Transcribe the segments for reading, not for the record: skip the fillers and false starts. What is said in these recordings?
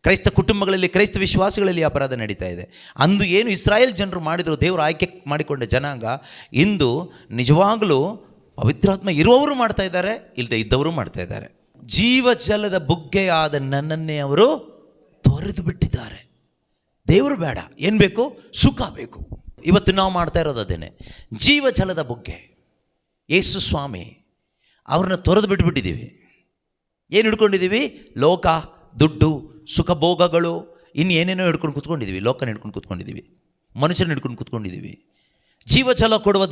ಕ್ರೈಸ್ತ ಕುಟುಂಬಗಳಲ್ಲಿ, ಕ್ರೈಸ್ತ ವಿಶ್ವಾಸಿಗಳಲ್ಲಿ ಅಪರಾಧ ನಡೀತಾ ಇದೆ. ಅಂದು ಏನು ಇಸ್ರಾಯೇಲ್ ಜನರು ಮಾಡಿದರು, ದೇವರು ಆಯ್ಕೆ ಮಾಡಿಕೊಂಡ ಜನಾಂಗ, ಇಂದು ನಿಜವಾಗಲೂ ಪವಿತ್ರಾತ್ಮ ಇರುವವರು ಮಾಡ್ತಾ ಇದ್ದಾರೆ, ಇಲ್ಲದೆ ಇದ್ದವರು ಮಾಡ್ತಾ ಇದ್ದಾರೆ. ಜೀವಜಲದ ಬುಗ್ಗೆಯಾದ ನನ್ನನ್ನೇ ಅವರು ತೊರೆದು ಬಿಟ್ಟಿದ್ದಾರೆ. ದೇವರು ಬೇಡ, ಏನು ಬೇಕು? ಸುಖ ಬೇಕು. ಇವತ್ತು ನಾವು ಮಾಡ್ತಾ ಇರೋದು ಅದೇನೆ. ಜೀವಜಲದ ಬುಗ್ಗೆ ಯೇಸು ಸ್ವಾಮಿ ಅವ್ರನ್ನ ತೊರೆದು ಬಿಟ್ಟುಬಿಟ್ಟಿದ್ದೀವಿ. ಏನು ಹಿಡ್ಕೊಂಡಿದ್ದೀವಿ? ಲೋಕ, ದುಡ್ಡು, ಸುಖ ಭೋಗಗಳು, ಇನ್ನು ಏನೇನೋ ಹಿಡ್ಕೊಂಡು ಕೂತ್ಕೊಂಡಿದ್ದೀವಿ. ಲೋಕನ ಹಿಡ್ಕೊಂಡು ಕೂತ್ಕೊಂಡಿದ್ದೀವಿ, ಮನುಷ್ಯನ ಹಿಡ್ಕೊಂಡು ಕೂತ್ಕೊಂಡಿದ್ದೀವಿ. ಜೀವಜಲ ಕೊಡುವ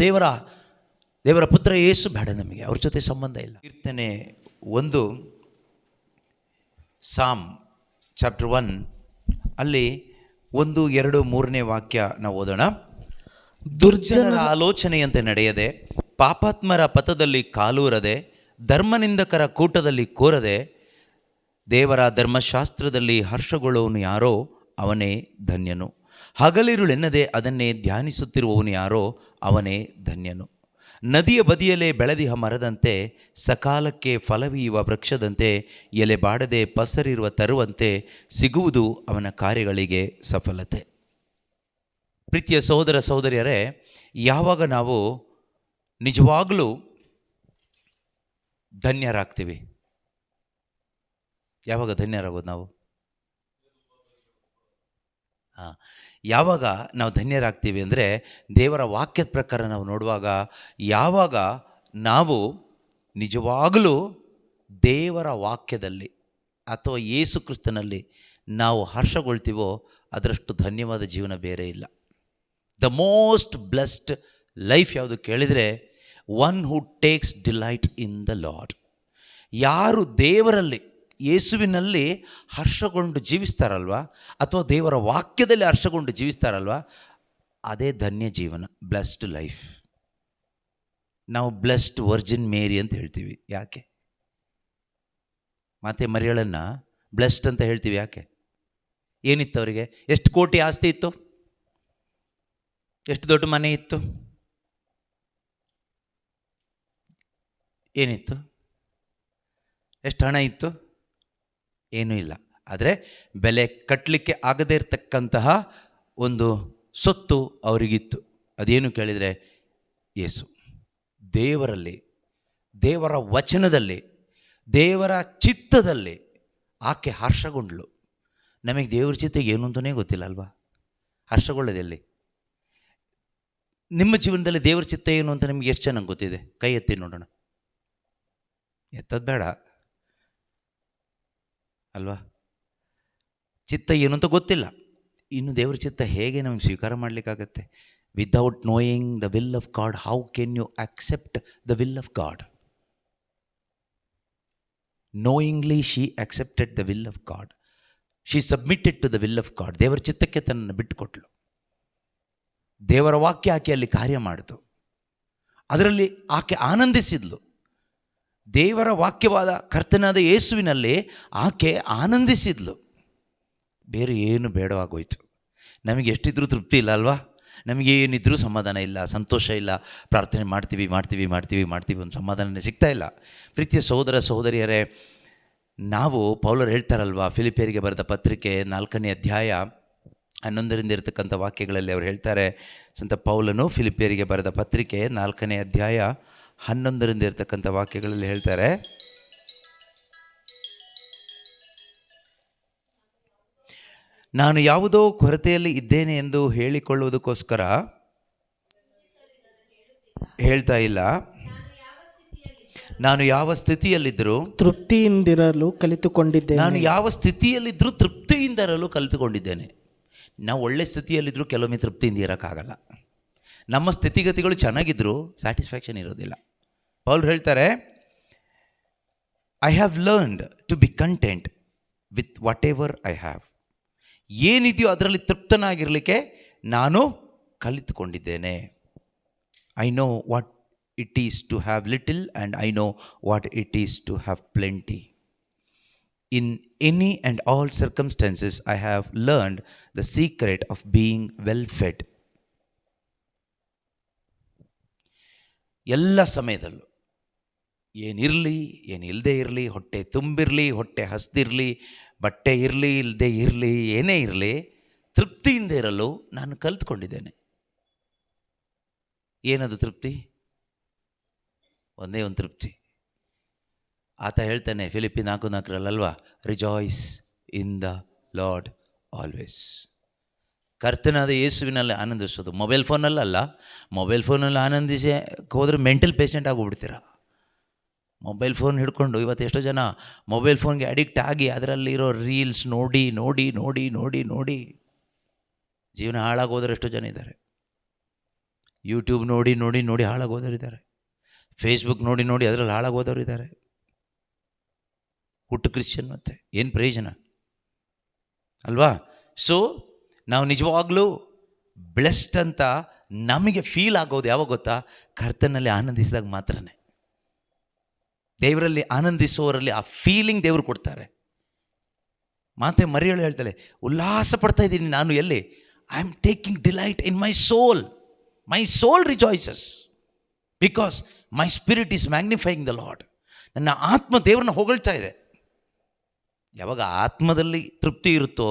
ದೇವರ ಪುತ್ರ ಯೇಸು ಬೇಡ ನಮಗೆ, ಅವ್ರ ಜೊತೆ ಸಂಬಂಧ ಇಲ್ಲ. ಕೀರ್ತನೆ 1 ಸಾಮ್ ಚಾಪ್ಟರ್ 1 ಅಲ್ಲಿ 1, 2, 3ನೇ ವಾಕ್ಯ ನಾವು ಓದೋಣ. ದುರ್ಜನರ ಆಲೋಚನೆಯಂತೆ ನಡೆಯದೆ, ಪಾಪಾತ್ಮರ ಪಥದಲ್ಲಿ ಕಾಲೂರದೆ, ಧರ್ಮನಿಂದಕರ ಕೂಟದಲ್ಲಿ ಕೂರದೆ, ದೇವರ ಧರ್ಮಶಾಸ್ತ್ರದಲ್ಲಿ ಹರ್ಷಗೊಳ್ಳುವವನು ಯಾರೋ ಅವನೇ ಧನ್ಯನು. ಹಗಲಿರುಳೆನ್ನದೆ ಅದನ್ನೇ ಧ್ಯಾನಿಸುತ್ತಿರುವವನು ಯಾರೋ ಅವನೇ ಧನ್ಯನು. ನದಿಯ ಬದಿಯಲ್ಲೇ ಬೆಳೆದಿಹ ಮರದಂತೆ, ಸಕಾಲಕ್ಕೆ ಫಲವೀಯುವ ವೃಕ್ಷದಂತೆ, ಎಲೆ ಬಾಡದೆ ಪಸರಿರುವ ತರುವಂತೆ ಸಿಗುವುದು ಅವನ ಕಾರ್ಯಗಳಿಗೆ ಸಫಲತೆ. ಪ್ರೀತಿಯ ಸಹೋದರ ಸಹೋದರಿಯರೇ, ಯಾವಾಗ ನಾವು ನಿಜವಾಗಲೂ ಧನ್ಯರಾಗ್ತೀವಿ? ಯಾವಾಗ ಧನ್ಯರಾಗೋದು ನಾವು? ಯಾವಾಗ ನಾವು ಧನ್ಯರಾಗ್ತೀವಿ ಅಂದರೆ, ದೇವರ ವಾಕ್ಯದ ಪ್ರಕಾರ ನಾವು ನೋಡುವಾಗ, ಯಾವಾಗ ನಾವು ನಿಜವಾಗಲೂ ದೇವರ ವಾಕ್ಯದಲ್ಲಿ ಅಥವಾ ಯೇಸು ಕ್ರಿಸ್ತನಲ್ಲಿ ನಾವು ಹರ್ಷಗೊಳ್ತೀವೋ, ಅದರಷ್ಟು ಧನ್ಯವಾದ ಜೀವನ ಬೇರೆ ಇಲ್ಲ. ದ ಮೋಸ್ಟ್ ಬ್ಲೆಸ್ಡ್ ಲೈಫ್ ಯಾವುದು ಕೇಳಿದರೆ, one who takes delight in the lord. ಯಾರು ದೇವರಲ್ಲಿ, ಯೇಸುವಿನಲ್ಲಿ ಹರ್ಷಗೊಂಡು ಜೀವಿಸ್ತಾರಲ್ವ, ಅಥವಾ ದೇವರ ವಾಕ್ಯದಲ್ಲಿ ಹರ್ಷಗೊಂಡು ಜೀವಿಸ್ತಾರಲ್ವ, ಅದೇ ಧನ್ಯ ಜೀವನ, ಬ್ಲೆಸ್ಡ್ ಲೈಫ್. ನಾವು ಬ್ಲೆಸ್ಡ್ ವರ್ಜಿನ್ ಮೇರಿ ಅಂತ ಹೇಳ್ತೀವಿ. ಯಾಕೆ? ಮಾತೆ ಮರಿಯಳನ್ನು ಬ್ಲೆಸ್ಡ್ ಅಂತ ಹೇಳ್ತೀವಿ ಯಾಕೆ? ಏನಿತ್ತು ಅವರಿಗೆ? ಎಷ್ಟು ಕೋಟಿ ಆಸ್ತಿ ಇತ್ತು? ಎಷ್ಟು ದೊಡ್ಡ ಮನೆ ಇತ್ತು? ಏನಿತ್ತು? ಎಷ್ಟು ಹಣ ಇತ್ತು? ಏನೂ ಇಲ್ಲ. ಆದರೆ ಬೆಲೆ ಕಟ್ಟಲಿಕ್ಕೆ ಆಗದೇ ಇರತಕ್ಕಂತಹ ಒಂದು ಸೊತ್ತು ಅವರಿಗಿತ್ತು. ಅದೇನು ಕೇಳಿದರೆ, ಯೇಸು. ದೇವರಲ್ಲಿ, ದೇವರ ವಚನದಲ್ಲಿ, ದೇವರ ಚಿತ್ತದಲ್ಲಿ ಆಕೆ ಹರ್ಷಗೊಂಡ್ಳು. ನಮಗೆ ದೇವರ ಚಿತ್ತ ಏನು ಅಂತಲೇ ಗೊತ್ತಿಲ್ಲ ಅಲ್ವಾ? ಹರ್ಷಗೊಳ್ಳೋದೆಲ್ಲಿ? ನಿಮ್ಮ ಜೀವನದಲ್ಲಿ ದೇವರ ಚಿತ್ತ ಏನು ಅಂತ ನಿಮ್ಗೆ ಎಷ್ಟು ಚೆನ್ನಾಗಿ ಗೊತ್ತಿದೆ? ಕೈ ಎತ್ತಿ ನೋಡೋಣ. ಎತ್ತದ್ದು ಬೇಡ ಅಲ್ವಾ? ಚಿತ್ತ ಏನು ಅಂತ ಗೊತ್ತಿಲ್ಲ. ಇನ್ನು ದೇವರ ಚಿತ್ತ ಹೇಗೆ ನಮಗೆ ಸ್ವೀಕಾರ ಮಾಡಲಿಕ್ಕಾಗತ್ತೆ? Without knowing the will of God, how can you accept the will of God? Knowingly she accepted the will of God. She submitted to the will of God. ದೇವರ ಚಿತ್ತಕ್ಕೆ ತನ್ನನ್ನು ಬಿಟ್ಟುಕೊಟ್ಲು. ದೇವರ ವಾಕ್ಯ ಆಕೆ ಅಲ್ಲಿ ಕಾರ್ಯ ಮಾಡಿತು. ಅದರಲ್ಲಿ ಆಕೆ ಆನಂದಿಸಿದ್ಲು. ದೇವರ ವಾಕ್ಯವಾದ ಕರ್ತನಾದ ಯೇಸುವಿನಲ್ಲಿ ಆಕೆ ಆನಂದಿಸಿದ್ಲು. ಬೇರೆ ಏನು ಬೇಡವಾಗೋಯ್ತು. ನಮಗೆ ಎಷ್ಟಿದ್ರೂ ತೃಪ್ತಿ ಇಲ್ಲ ಅಲ್ವಾ? ನಮಗೇನಿದ್ರೂ ಸಮಾಧಾನ ಇಲ್ಲ, ಸಂತೋಷ ಇಲ್ಲ. ಪ್ರಾರ್ಥನೆ ಮಾಡ್ತೀವಿ ಒಂದು ಸಮಾಧಾನನೇ ಸಿಗ್ತಾ ಇಲ್ಲ. ಪ್ರೀತಿಯ ಸಹೋದರ ಸಹೋದರಿಯರೇ, ನಾವು ಪೌಲರು ಹೇಳ್ತಾರಲ್ವ, ಫಿಲಿಪಿಯರಿಗೆ ಬರೆದ ಪತ್ರಿಕೆ 4ನೇ ಅಧ್ಯಾಯ 11ರಿಂದ ಇರತಕ್ಕಂಥ ವಾಕ್ಯಗಳಲ್ಲಿ ಅವರು ಹೇಳ್ತಾರೆ. ಸಂತ ಪೌಲನು ಫಿಲಿಪಿಯರಿಗೆ ಬರೆದ ಪತ್ರಿಕೆ 4ನೇ ಅಧ್ಯಾಯ 11ರಿಂದ ಇರತಕ್ಕಂಥ ವಾಕ್ಯಗಳಲ್ಲಿ ಹೇಳ್ತಾರೆ, ನಾನು ಯಾವುದೋ ಕೊರತೆಯಲ್ಲಿ ಇದ್ದೇನೆ ಎಂದು ಹೇಳಿಕೊಳ್ಳುವುದಕ್ಕೋಸ್ಕರ ಹೇಳ್ತಾ ಇಲ್ಲ. ನಾನು ಯಾವ ಸ್ಥಿತಿಯಲ್ಲಿದ್ದರೂ ತೃಪ್ತಿಯಿಂದಿರಲು ಕಲಿತುಕೊಂಡಿದ್ದೇನೆ. ನಾನು ಯಾವ ಸ್ಥಿತಿಯಲ್ಲಿದ್ದರೂ ತೃಪ್ತಿಯಿಂದ ಇರಲು ಕಲಿತುಕೊಂಡಿದ್ದೇನೆ. ನಾವು ಒಳ್ಳೆ ಸ್ಥಿತಿಯಲ್ಲಿದ್ದರೂ ಕೆಲವೊಮ್ಮೆ ತೃಪ್ತಿಯಿಂದ ಇರೋಕ್ಕಾಗಲ್ಲ. ನಮ್ಮ ಸ್ಥಿತಿಗತಿಗಳು ಚೆನ್ನಾಗಿದ್ದರೂ ಸ್ಯಾಟಿಸ್ಫ್ಯಾಕ್ಷನ್ ಇರೋದಿಲ್ಲ. ಪೌಲರು ಹೇಳ್ತಾರೆ, I have learned to be content with what ever I have. ಏನಿದೆಯೋ ಅದರಲ್ಲಿ ತೃಪ್ತನಾಗಿರಲಿಕ್ಕೆ ನಾನು ಕಲಿತುಕೊಂಡಿದ್ದೇನೆ. I know what it is to have little and I know what it is to have plenty. In any and all circumstances, I have learned the secret of being well fed. ಎಲ್ಲ ಸಮಯದಲ್ಲೂ ಏನಿರಲಿ ಏನಿಲ್ಲದೆ ಇರಲಿ, ಹೊಟ್ಟೆ ತುಂಬಿರಲಿ ಹೊಟ್ಟೆ ಹಸ್ದಿರಲಿ, ಬಟ್ಟೆ ಇರಲಿ ಇಲ್ಲದೆ ಇರಲಿ, ಏನೇ ಇರಲಿ, ತೃಪ್ತಿಯಿಂದ ಇರಲು ನಾನು ಕಲ್ತ್ಕೊಂಡಿದ್ದೇನೆ. ಏನದು ತೃಪ್ತಿ? ಒಂದೇ ಒಂದು ತೃಪ್ತಿ. ಆತ ಹೇಳ್ತಾನೆ Philippi 4:4 rejoice in the lord always. ಕರ್ತನಾದ ಯೇಸುವಿನಲ್ಲಿ ಆನಂದಿಸೋದು. ಮೊಬೈಲ್ ಫೋನಲ್ಲ. ಮೊಬೈಲ್ ಫೋನಲ್ಲಿ ಆನಂದಿಸಿ ಹೋದರೆ ಮೆಂಟಲ್ ಪೇಷಂಟ್ ಆಗೋಗ್ಬಿಡ್ತೀರ. ಮೊಬೈಲ್ ಫೋನ್ ಹಿಡ್ಕೊಂಡು ಇವತ್ತು ಎಷ್ಟೋ ಜನ ಮೊಬೈಲ್ ಫೋನ್ಗೆ ಅಡಿಕ್ಟ್ ಆಗಿ ಅದರಲ್ಲಿರೋ ರೀಲ್ಸ್ ನೋಡಿ ನೋಡಿ ನೋಡಿ ನೋಡಿ ನೋಡಿ ಜೀವನ ಹಾಳಾಗೋದ್ರೆ ಎಷ್ಟೋ ಜನ ಇದ್ದಾರೆ. ಯೂಟ್ಯೂಬ್ ನೋಡಿ ನೋಡಿ ನೋಡಿ ಹಾಳಾಗೋದವ್ರು ಇದ್ದಾರೆ. ಫೇಸ್ಬುಕ್ ನೋಡಿ ನೋಡಿ ಅದರಲ್ಲಿ ಹಾಳಾಗೋದವ್ರು ಇದ್ದಾರೆ. ಹುಟ್ಟು ಕ್ರಿಶ್ಚಿಯನ್, ಮತ್ತೆ ಏನು ಪ್ರಯೋಜನ ಅಲ್ವಾ? ಸೊ ನಾವು ನಿಜವಾಗ್ಲೂ ಬ್ಲೆಸ್ಡ್ ಅಂತ ನಮಗೆ ಫೀಲ್ ಆಗೋದು ಯಾವಾಗ ಗೊತ್ತಾ? ಕರ್ತನಲ್ಲಿ ಆನಂದಿಸಿದಾಗ ಮಾತ್ರನೇ. ದೇವರಲ್ಲಿ ಆನಂದಿಸುವವರಲ್ಲಿ ಆ ಫೀಲಿಂಗ್ ದೇವರು ಕೊಡ್ತಾರೆ. ಮಾತೆ ಮರಿಯಳು ಹೇಳ್ತಾಳೆ, ಉಲ್ಲಾಸ ಪಡ್ತಾ ಇದ್ದೀನಿ ನಾನು. ಎಲ್ಲಿ? I am taking delight in my soul. My soul rejoices because my spirit is magnifying the Lord. ನನ್ನ ಆತ್ಮ ದೇವರನ್ನ ಹೊಗಳ್ತಾ ಇದೆ. ಯಾವಾಗ ಆತ್ಮದಲ್ಲಿ ತೃಪ್ತಿ ಇರುತ್ತೋ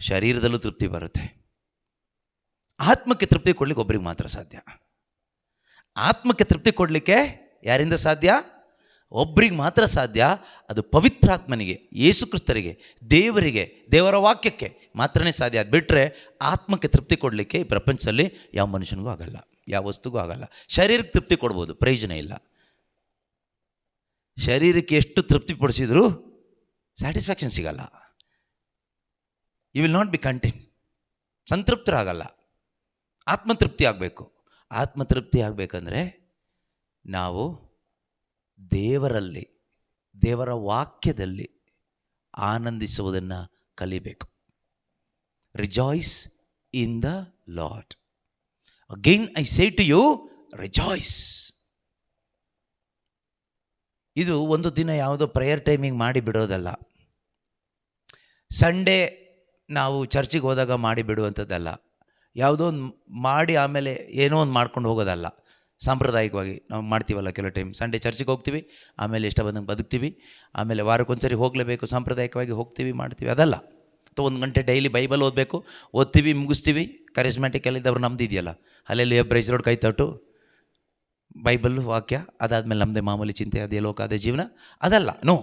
ಶರೀರದಲ್ಲೂ ತೃಪ್ತಿ ಬರುತ್ತೆ. ಆತ್ಮಕ್ಕೆ ತೃಪ್ತಿ ಕೊಡಲಿಕ್ಕೆ ಒಬ್ಬರಿಗೆ ಮಾತ್ರ ಸಾಧ್ಯ. ಆತ್ಮಕ್ಕೆ ತೃಪ್ತಿ ಕೊಡಲಿಕ್ಕೆ ಯಾರಿಂದ ಸಾಧ್ಯ? ಒಬ್ಬರಿಗೆ ಮಾತ್ರ ಸಾಧ್ಯ. ಅದು ಪವಿತ್ರಾತ್ಮನಿಗೆ, ಯೇಸು ಕ್ರಿಸ್ತರಿಗೆ, ದೇವರಿಗೆ, ದೇವರ ವಾಕ್ಯಕ್ಕೆ ಮಾತ್ರನೇ ಸಾಧ್ಯ. ಅದು ಬಿಟ್ಟರೆ ಆತ್ಮಕ್ಕೆ ತೃಪ್ತಿ ಕೊಡಲಿಕ್ಕೆ ಈ ಪ್ರಪಂಚದಲ್ಲಿ ಯಾವ ಮನುಷ್ಯನಿಗೂ ಆಗಲ್ಲ, ಯಾವ ವಸ್ತುಗೂ ಆಗಲ್ಲ. ಶರೀರಕ್ಕೆ ತೃಪ್ತಿ ಕೊಡ್ಬೋದು, ಪ್ರಯೋಜನ ಇಲ್ಲ. ಶರೀರಕ್ಕೆ ಎಷ್ಟು ತೃಪ್ತಿ ಪಡಿಸಿದರೂ ಸ್ಯಾಟಿಸ್ಫ್ಯಾಕ್ಷನ್ ಸಿಗಲ್ಲ. You will not be content. ಸಂತೃಪ್ತರಾಗಲ್ಲ. ಆತ್ಮತೃಪ್ತಿ ಆಗಬೇಕು. ಆತ್ಮತೃಪ್ತಿ ಆಗಬೇಕಂದ್ರೆ ನಾವು ದೇವರಲ್ಲಿ, ದೇವರ ವಾಕ್ಯದಲ್ಲಿ ಆನಂದಿಸುವುದನ್ನು ಕಲಿಬೇಕು. Rejoice in the Lord. Again I say to you, rejoice. ಇದು ಒಂದು ದಿನ ಯಾವುದೋ ಪ್ರೇಯರ್ ಟೈಮಿಂಗ್ ಮಾಡಿ ಬಿಡೋದಲ್ಲ. ಸಂಡೇ ನಾವು ಚರ್ಚಿಗೆ ಹೋದಾಗ ಮಾಡಿ ಬಿಡುವಂಥದ್ದಲ್ಲ. ಯಾವುದೋ ಒಂದು ಮಾಡಿ ಆಮೇಲೆ ಏನೋ ಒಂದು ಮಾಡ್ಕೊಂಡು ಹೋಗೋದಲ್ಲ. ಸಾಂಪ್ರದಾಯಿಕವಾಗಿ ನಾವು ಮಾಡ್ತೀವಲ್ಲ, ಕೆಲವು ಟೈಮ್ ಸಂಡೇ ಚರ್ಚಿಗೆ ಹೋಗ್ತೀವಿ, ಆಮೇಲೆ ಇಷ್ಟ ಬಂದಂಗೆ ಬದುಕ್ತೀವಿ, ಆಮೇಲೆ ವಾರಕ್ಕೊಂದ್ಸರಿ ಹೋಗಲೇಬೇಕು, ಸಾಂಪ್ರದಾಯಿಕವಾಗಿ ಹೋಗ್ತೀವಿ, ಮಾಡ್ತೀವಿ, ಅದಲ್ಲ. ಅಥವಾ 1 ಗಂಟೆ ಡೈಲಿ ಬೈಬಲ್ ಓದ್ತೀವಿ, ಮುಗಿಸ್ತೀವಿ. ಕರಿಸ್ಮ್ಯಾಟಿಕ್ ಇದ್ದವ್ರು ನಮ್ದು ಇದೆಯಲ್ಲ, ಅಲ್ಲೆಲ್ಲಿ ಪ್ರೈಸ್ ರೋಡ್ ಕೈ ತಟ್ಟು ಬೈಬಲ್ಲು ವಾಕ್ಯ, ಅದಾದಮೇಲೆ ನಮ್ಮದೇ ಮಾಮೂಲಿ ಚಿಂತೆ, ಅದೇ ಲೋಕ, ಅದೇ ಜೀವನ, ಅದಲ್ಲ. ನೋ,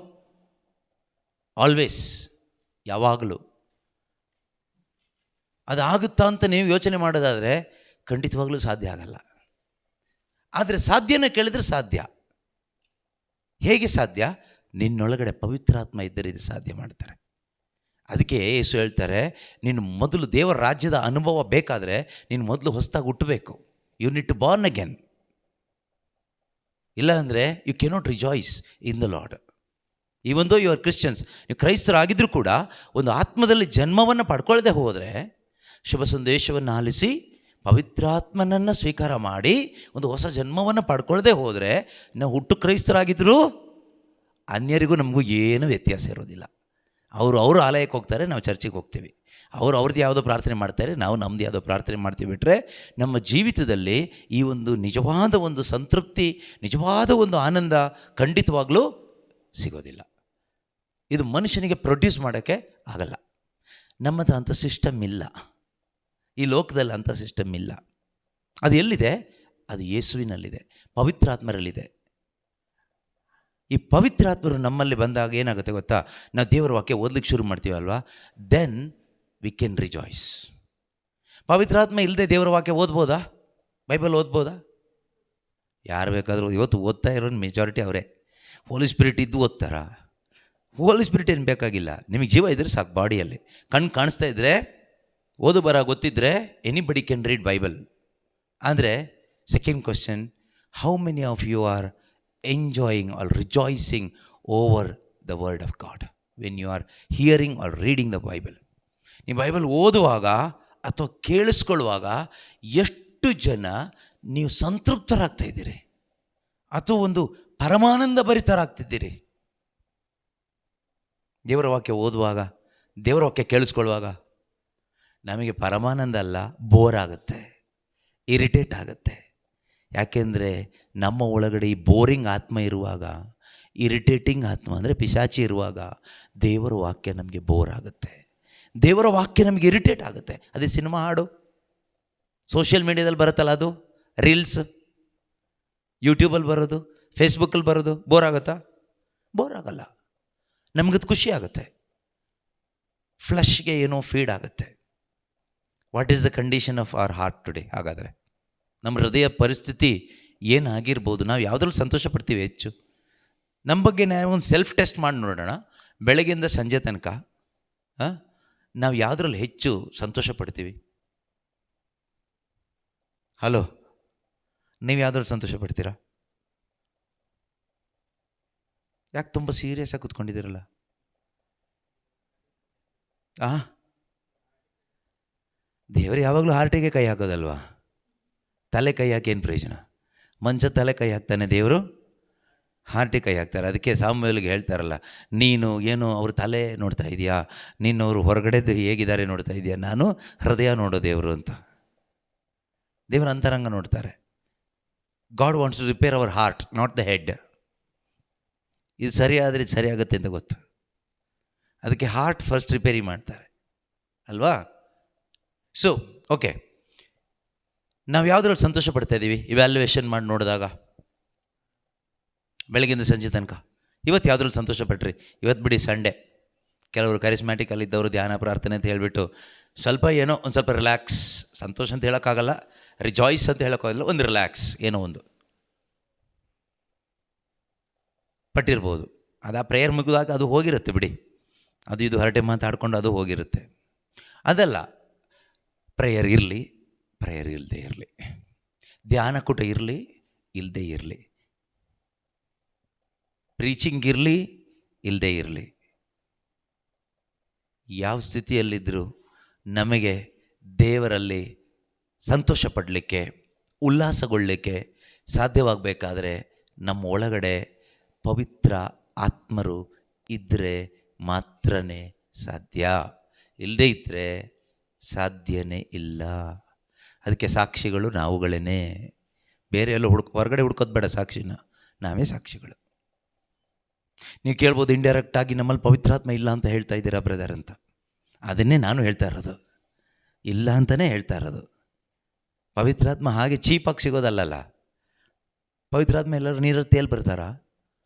ಆಲ್ವೇಸ್, ಯಾವಾಗಲೂ. ಅದಾಗುತ್ತಾ ಅಂತ ನೀವು ಯೋಚನೆ ಮಾಡೋದಾದರೆ ಖಂಡಿತವಾಗ್ಲೂ ಸಾಧ್ಯ ಆಗಲ್ಲ. ಆದರೆ ಸಾಧ್ಯನ ಕೇಳಿದ್ರೆ ಸಾಧ್ಯ. ಹೇಗೆ ಸಾಧ್ಯ? ನಿನ್ನೊಳಗಡೆ ಪವಿತ್ರಾತ್ಮ ಇದ್ದರೆ ಇದು ಸಾಧ್ಯ ಮಾಡ್ತಾರೆ. ಅದಕ್ಕೆ ಯೇಸು ಹೇಳ್ತಾರೆ, ನೀನು ಮೊದಲು ದೇವರ ರಾಜ್ಯದ ಅನುಭವ ಬೇಕಾದರೆ ನೀನು ಮೊದಲು ಹೊಸದಾಗಿ ಹುಟ್ಟಬೇಕು. You need to born again. ಇಲ್ಲ ಅಂದರೆ you cannot rejoice in the lord. Even though you are Christians, ನೀವು ಕ್ರೈಸ್ತರಾಗಿದ್ದರೂ ಕೂಡ ಒಂದು ಆತ್ಮದಲ್ಲಿ ಜನ್ಮವನ್ನು ಪಡ್ಕೊಳ್ಳದೆ ಹೋದರೆ, ಶುಭ ಸಂದೇಶವನ್ನು ಆಲಿಸಿ ಪವಿತ್ರಾತ್ಮನನ್ನು ಸ್ವೀಕಾರ ಮಾಡಿ ಒಂದು ಹೊಸ ಜನ್ಮವನ್ನು ಪಡ್ಕೊಳ್ಳದೆ ಹೋದರೆ, ನಾವು ಹುಟ್ಟು ಕ್ರೈಸ್ತರಾಗಿದ್ದರೂ ಅನ್ಯರಿಗೂ ನಮಗೂ ಏನೂ ವ್ಯತ್ಯಾಸ ಇರೋದಿಲ್ಲ. ಅವರು ಆಲಯಕ್ಕೆ ಹೋಗ್ತಾರೆ, ನಾವು ಚರ್ಚಿಗೆ ಹೋಗ್ತೀವಿ. ಅವ್ರದ್ದು ಯಾವುದೋ ಪ್ರಾರ್ಥನೆ ಮಾಡ್ತಾರೆ, ನಾವು ನಮ್ಮದು ಯಾವುದೋ ಪ್ರಾರ್ಥನೆ ಮಾಡ್ತೀವಿ. ಬಿಟ್ಟರೆ ನಮ್ಮ ಜೀವಿತದಲ್ಲಿ ಈ ಒಂದು ನಿಜವಾದ ಒಂದು ಸಂತೃಪ್ತಿ, ನಿಜವಾದ ಒಂದು ಆನಂದ ಖಂಡಿತವಾಗಲೂ ಸಿಗೋದಿಲ್ಲ. ಇದು ಮನುಷ್ಯನಿಗೆ ಪ್ರೊಡ್ಯೂಸ್ ಮಾಡೋಕ್ಕೆ ಆಗಲ್ಲ. ನಮ್ಮದು ಅಂಥ ಸಿಸ್ಟಮ್ ಇಲ್ಲ, ಈ ಲೋಕದಲ್ಲಿ ಅಂಥ ಸಿಸ್ಟಮ್ ಇಲ್ಲ. ಅದು ಎಲ್ಲಿದೆ? ಅದು ಯೇಸುವಿನಲ್ಲಿದೆ, ಪವಿತ್ರಾತ್ಮರಲ್ಲಿದೆ. ಈ ಪವಿತ್ರಾತ್ಮರು ನಮ್ಮಲ್ಲಿ ಬಂದಾಗ ಏನಾಗುತ್ತೆ ಗೊತ್ತಾ? ನಾವು ದೇವರ ವಾಕ್ಯ ಓದಲಿಕ್ಕೆ ಶುರು ಮಾಡ್ತೀವಲ್ವಾ, ದೆನ್ ವಿ ಕ್ಯಾನ್ ರಿಜಾಯ್ಸ್. ಪವಿತ್ರಾತ್ಮ ಇಲ್ಲದೆ ದೇವರ ವಾಕ್ಯ ಓದ್ಬೋದಾ? ಬೈಬಲ್ ಓದ್ಬೋದಾ? ಯಾರು ಬೇಕಾದರೂ ಇವತ್ತು ಓದ್ತಾ ಇರೋನು ಮೆಜಾರಿಟಿ ಅವರೇ. ಹೋಲಿ ಸ್ಪಿರಿಟ್ ಇದ್ದು ಓದ್ತಾರಾ? ಹೋಲಿ ಸ್ಪಿರಿಟ್ ಏನು ಬೇಕಾಗಿಲ್ಲ. ನಿಮಗೆ ಜೀವ ಇದ್ದರೆ ಸಾಕು, ಬಾಡಿಯಲ್ಲಿ ಕಣ್ಣು ಕಾಣಿಸ್ತಾ ಇದ್ದರೆ, ಓದು ಬರ ಗೊತ್ತಿದ್ದರೆ ಎನಿಬಡಿ ಕ್ಯಾನ್ ರೀಡ್ ಬೈಬಲ್. ಅಂದರೆ second question, how many of you are enjoying or rejoicing over the word of God when you are hearing or reading the Bible? ನೀವು ಬೈಬಲ್ ಓದುವಾಗ ಅಥವಾ ಕೇಳಿಸ್ಕೊಳ್ಳುವಾಗ ಎಷ್ಟು ಜನ ನೀವು ಸಂತೃಪ್ತರಾಗ್ತಾಯಿದ್ದೀರಿ ಅಥವಾ ಒಂದು ಪರಮಾನಂದ ಭರಿತರಾಗ್ತಿದ್ದೀರಿ? ದೇವರ ವಾಕ್ಯ ಓದುವಾಗ, ದೇವರ ವಾಕ್ಯ ಕೇಳಿಸ್ಕೊಳ್ಳುವಾಗ ನಮಗೆ ಪರಮಾನಂದ ಅಲ್ಲ, ಬೋರ್ ಆಗುತ್ತೆ, ಇರಿಟೇಟ್ ಆಗುತ್ತೆ. ಯಾಕೆಂದರೆ ನಮ್ಮ ಒಳಗಡೆ ಈ ಬೋರಿಂಗ್ ಆತ್ಮ ಇರುವಾಗ, ಇರಿಟೇಟಿಂಗ್ ಆತ್ಮ ಅಂದರೆ ಪಿಶಾಚಿ ಇರುವಾಗ ದೇವರ ವಾಕ್ಯ ನಮಗೆ ಬೋರ್ ಆಗುತ್ತೆ, ದೇವರ ವಾಕ್ಯ ನಮಗೆ ಇರಿಟೇಟ್ ಆಗುತ್ತೆ. ಅದೇ ಸಿನಿಮಾ ಹಾಡು ಸೋಷಿಯಲ್ ಮೀಡಿಯಾದಲ್ಲಿ ಬರುತ್ತಲ್ಲ, ಅದು ರೀಲ್ಸ್, ಯೂಟ್ಯೂಬಲ್ಲಿ ಬರೋದು, ಫೇಸ್ಬುಕ್ಕಲ್ಲಿ ಬರೋದು, ಬೋರ್ ಆಗುತ್ತಾ? ಬೋರ್ ಆಗಲ್ಲ, ನಮಗದು ಖುಷಿ ಆಗುತ್ತೆ, ಫ್ಲಶ್ಗೆ ಏನೋ ಫೀಡ್ ಆಗುತ್ತೆ. What is the condition of our heart today? ಹಾಗಾದರೆ ನಮ್ಮ ಹೃದಯ ಪರಿಸ್ಥಿತಿ ಏನಾಗಿರ್ಬೋದು? ನಾವು ಯಾವುದ್ರಲ್ಲಿ ಸಂತೋಷ ಪಡ್ತೀವಿ ಹೆಚ್ಚು? ನಮ್ಮ ಬಗ್ಗೆ ನಾವು ಒಂದು ಸೆಲ್ಫ್ ಟೆಸ್ಟ್ ಮಾಡಿ ನೋಡೋಣ. ಬೆಳಗ್ಗೆಯಿಂದ ಸಂಜೆ ತನಕ ನಾವು ಯಾವುದ್ರಲ್ಲಿ ಹೆಚ್ಚು ಸಂತೋಷ ಪಡ್ತೀವಿ? ಹಲೋ, ನೀವು ಯಾವುದ್ರಲ್ಲಿ ಸಂತೋಷ ಪಡ್ತೀರಾ? ಯಾಕೆ ತುಂಬ ಸೀರಿಯಸ್ ಆಗಿ ಕೂತ್ಕೊಂಡಿದ್ದೀರಲ್ಲ? ದೇವರು ಯಾವಾಗಲೂ ಹಾರ್ಟಿಗೆ ಕೈ ಹಾಕೋದಲ್ವಾ? ತಲೆ ಕೈ ಹಾಕಿ ಏನು ಪ್ರಯೋಜನ? ಮಂಚ ತಲೆ ಕೈ ಹಾಕ್ತಾನೆ, ದೇವರು ಹಾರ್ಟಿಗೆ ಕೈ ಹಾಕ್ತಾರೆ. ಅದಕ್ಕೆ ಸಾಮುವೇಲಿಗೆ ಹೇಳ್ತಾರಲ್ಲ, ನೀನು ಏನು ಅವ್ರ ತಲೆ ನೋಡ್ತಾ ಇದೆಯಾ, ನೀನು ಅವರು ಹೊರಗಡೆದು ಹೇಗಿದ್ದಾರೆ ನೋಡ್ತಾ ಇದೆಯಾ, ನಾನು ಹೃದಯ ನೋಡೋ ದೇವರು ಅಂತ. ದೇವರ ಅಂತರಂಗ ನೋಡ್ತಾರೆ. God wants to repair our heart, not the head. ಇದು ಸರಿಯಾದರೆ ಇದು ಸರಿಯಾಗುತ್ತೆ ಅಂತ ಗೊತ್ತು. ಅದಕ್ಕೆ ಹಾರ್ಟ್ ಫಸ್ಟ್ ರಿಪೇರಿ ಮಾಡ್ತಾರೆ ಅಲ್ವಾ? ಸೊ ಓಕೆ, ನಾವು ಯಾವುದ್ರಲ್ಲಿ ಸಂತೋಷ ಪಡ್ತಾ ಇದ್ದೀವಿ? ಇವ್ಯಾಲ್ಯೂಯೇಷನ್ ಮಾಡಿ ನೋಡಿದಾಗ ಬೆಳಗಿಂದ ಸಂಜೆ ತನಕ ಇವತ್ತು ಯಾವುದ್ರಲ್ಲಿ ಸಂತೋಷ ಪಟ್ರಿ? ಇವತ್ತು ಬಿಡಿ ಸಂಡೇ, ಕೆಲವರು ಕರಿಸ್ಮ್ಯಾಟಿಕಲ್ಲಿದ್ದವರು ಧ್ಯಾನ ಪ್ರಾರ್ಥನೆ ಅಂತ ಹೇಳಿಬಿಟ್ಟು ಸ್ವಲ್ಪ ಏನೋ ಒಂದು ಸ್ವಲ್ಪ ರಿಲ್ಯಾಕ್ಸ್, ಸಂತೋಷ ಅಂತ ಹೇಳೋಕ್ಕಾಗಲ್ಲ, ರಿಜಾಯ್ಸ್ ಅಂತ ಹೇಳೋಕ್ಕಾಗಲ್ಲ, ಒಂದು ರಿಲ್ಯಾಕ್ಸ್ ಏನೋ ಒಂದು ಪಟ್ಟಿರ್ಬೋದು. ಅದು ಆ ಪ್ರೇಯರ್ ಮುಗಿದಾಗ ಅದು ಹೋಗಿರುತ್ತೆ ಬಿಡಿ, ಅದು ಇದು ಹರಟೆ ಮಾತಾಡ್ಕೊಂಡು ಅದು ಹೋಗಿರುತ್ತೆ. ಅದಲ್ಲ, ಪ್ರೇಯರ್ ಇರಲಿ, ಪ್ರೇಯರ್ ಇಲ್ಲದೆ ಇರಲಿ, ಧ್ಯಾನ ಕೂಟ ಇರಲಿ ಇಲ್ಲದೆ ಇರಲಿ, ಪ್ರೀಚಿಂಗ್ ಇರಲಿ ಇಲ್ಲದೆ ಇರಲಿ, ಯಾವ ಸ್ಥಿತಿಯಲ್ಲಿದ್ದರೂ ನಮಗೆ ದೇವರಲ್ಲಿ ಸಂತೋಷ ಪಡಲಿಕ್ಕೆ, ಉಲ್ಲಾಸಗೊಳ್ಳಲಿಕ್ಕೆ ಸಾಧ್ಯವಾಗಬೇಕಾದ್ರೆ ನಮ್ಮ ಒಳಗಡೆ ಪವಿತ್ರ ಆತ್ಮರು ಇದ್ದರೆ ಮಾತ್ರನೇ ಸಾಧ್ಯ. ಇಲ್ಲದೇ ಇದ್ದರೆ ಸಾಧ್ಯನೇ ಇಲ್ಲ. ಅದಕ್ಕೆ ಸಾಕ್ಷಿಗಳು ನಾವುಗಳೇ, ಬೇರೆ ಎಲ್ಲ ಹೊರಗಡೆ ಹುಡ್ಕೋದು ಬೇಡ, ಸಾಕ್ಷಿನ ನಾವೇ ಸಾಕ್ಷಿಗಳು. ನೀವು ಕೇಳ್ಬೋದು, ಇಂಡೈರೆಕ್ಟಾಗಿ ನಮ್ಮಲ್ಲಿ ಪವಿತ್ರಾತ್ಮ ಇಲ್ಲ ಅಂತ ಹೇಳ್ತಾ ಇದ್ದೀರಾ ಬ್ರದರ್ ಅಂತ. ಅದನ್ನೇ ನಾನು ಹೇಳ್ತಾ ಇರೋದು, ಇಲ್ಲ ಅಂತಲೇ ಹೇಳ್ತಾ ಇರೋದು. ಪವಿತ್ರಾತ್ಮ ಹಾಗೆ ಚೀಪಾಗಿ ಸಿಗೋದಲ್ಲ. ಪವಿತ್ರಾತ್ಮ ಎಲ್ಲರೂ ನೀರಲ್ಲಿ ತೇಲ್ ಬರ್ತಾರಾ?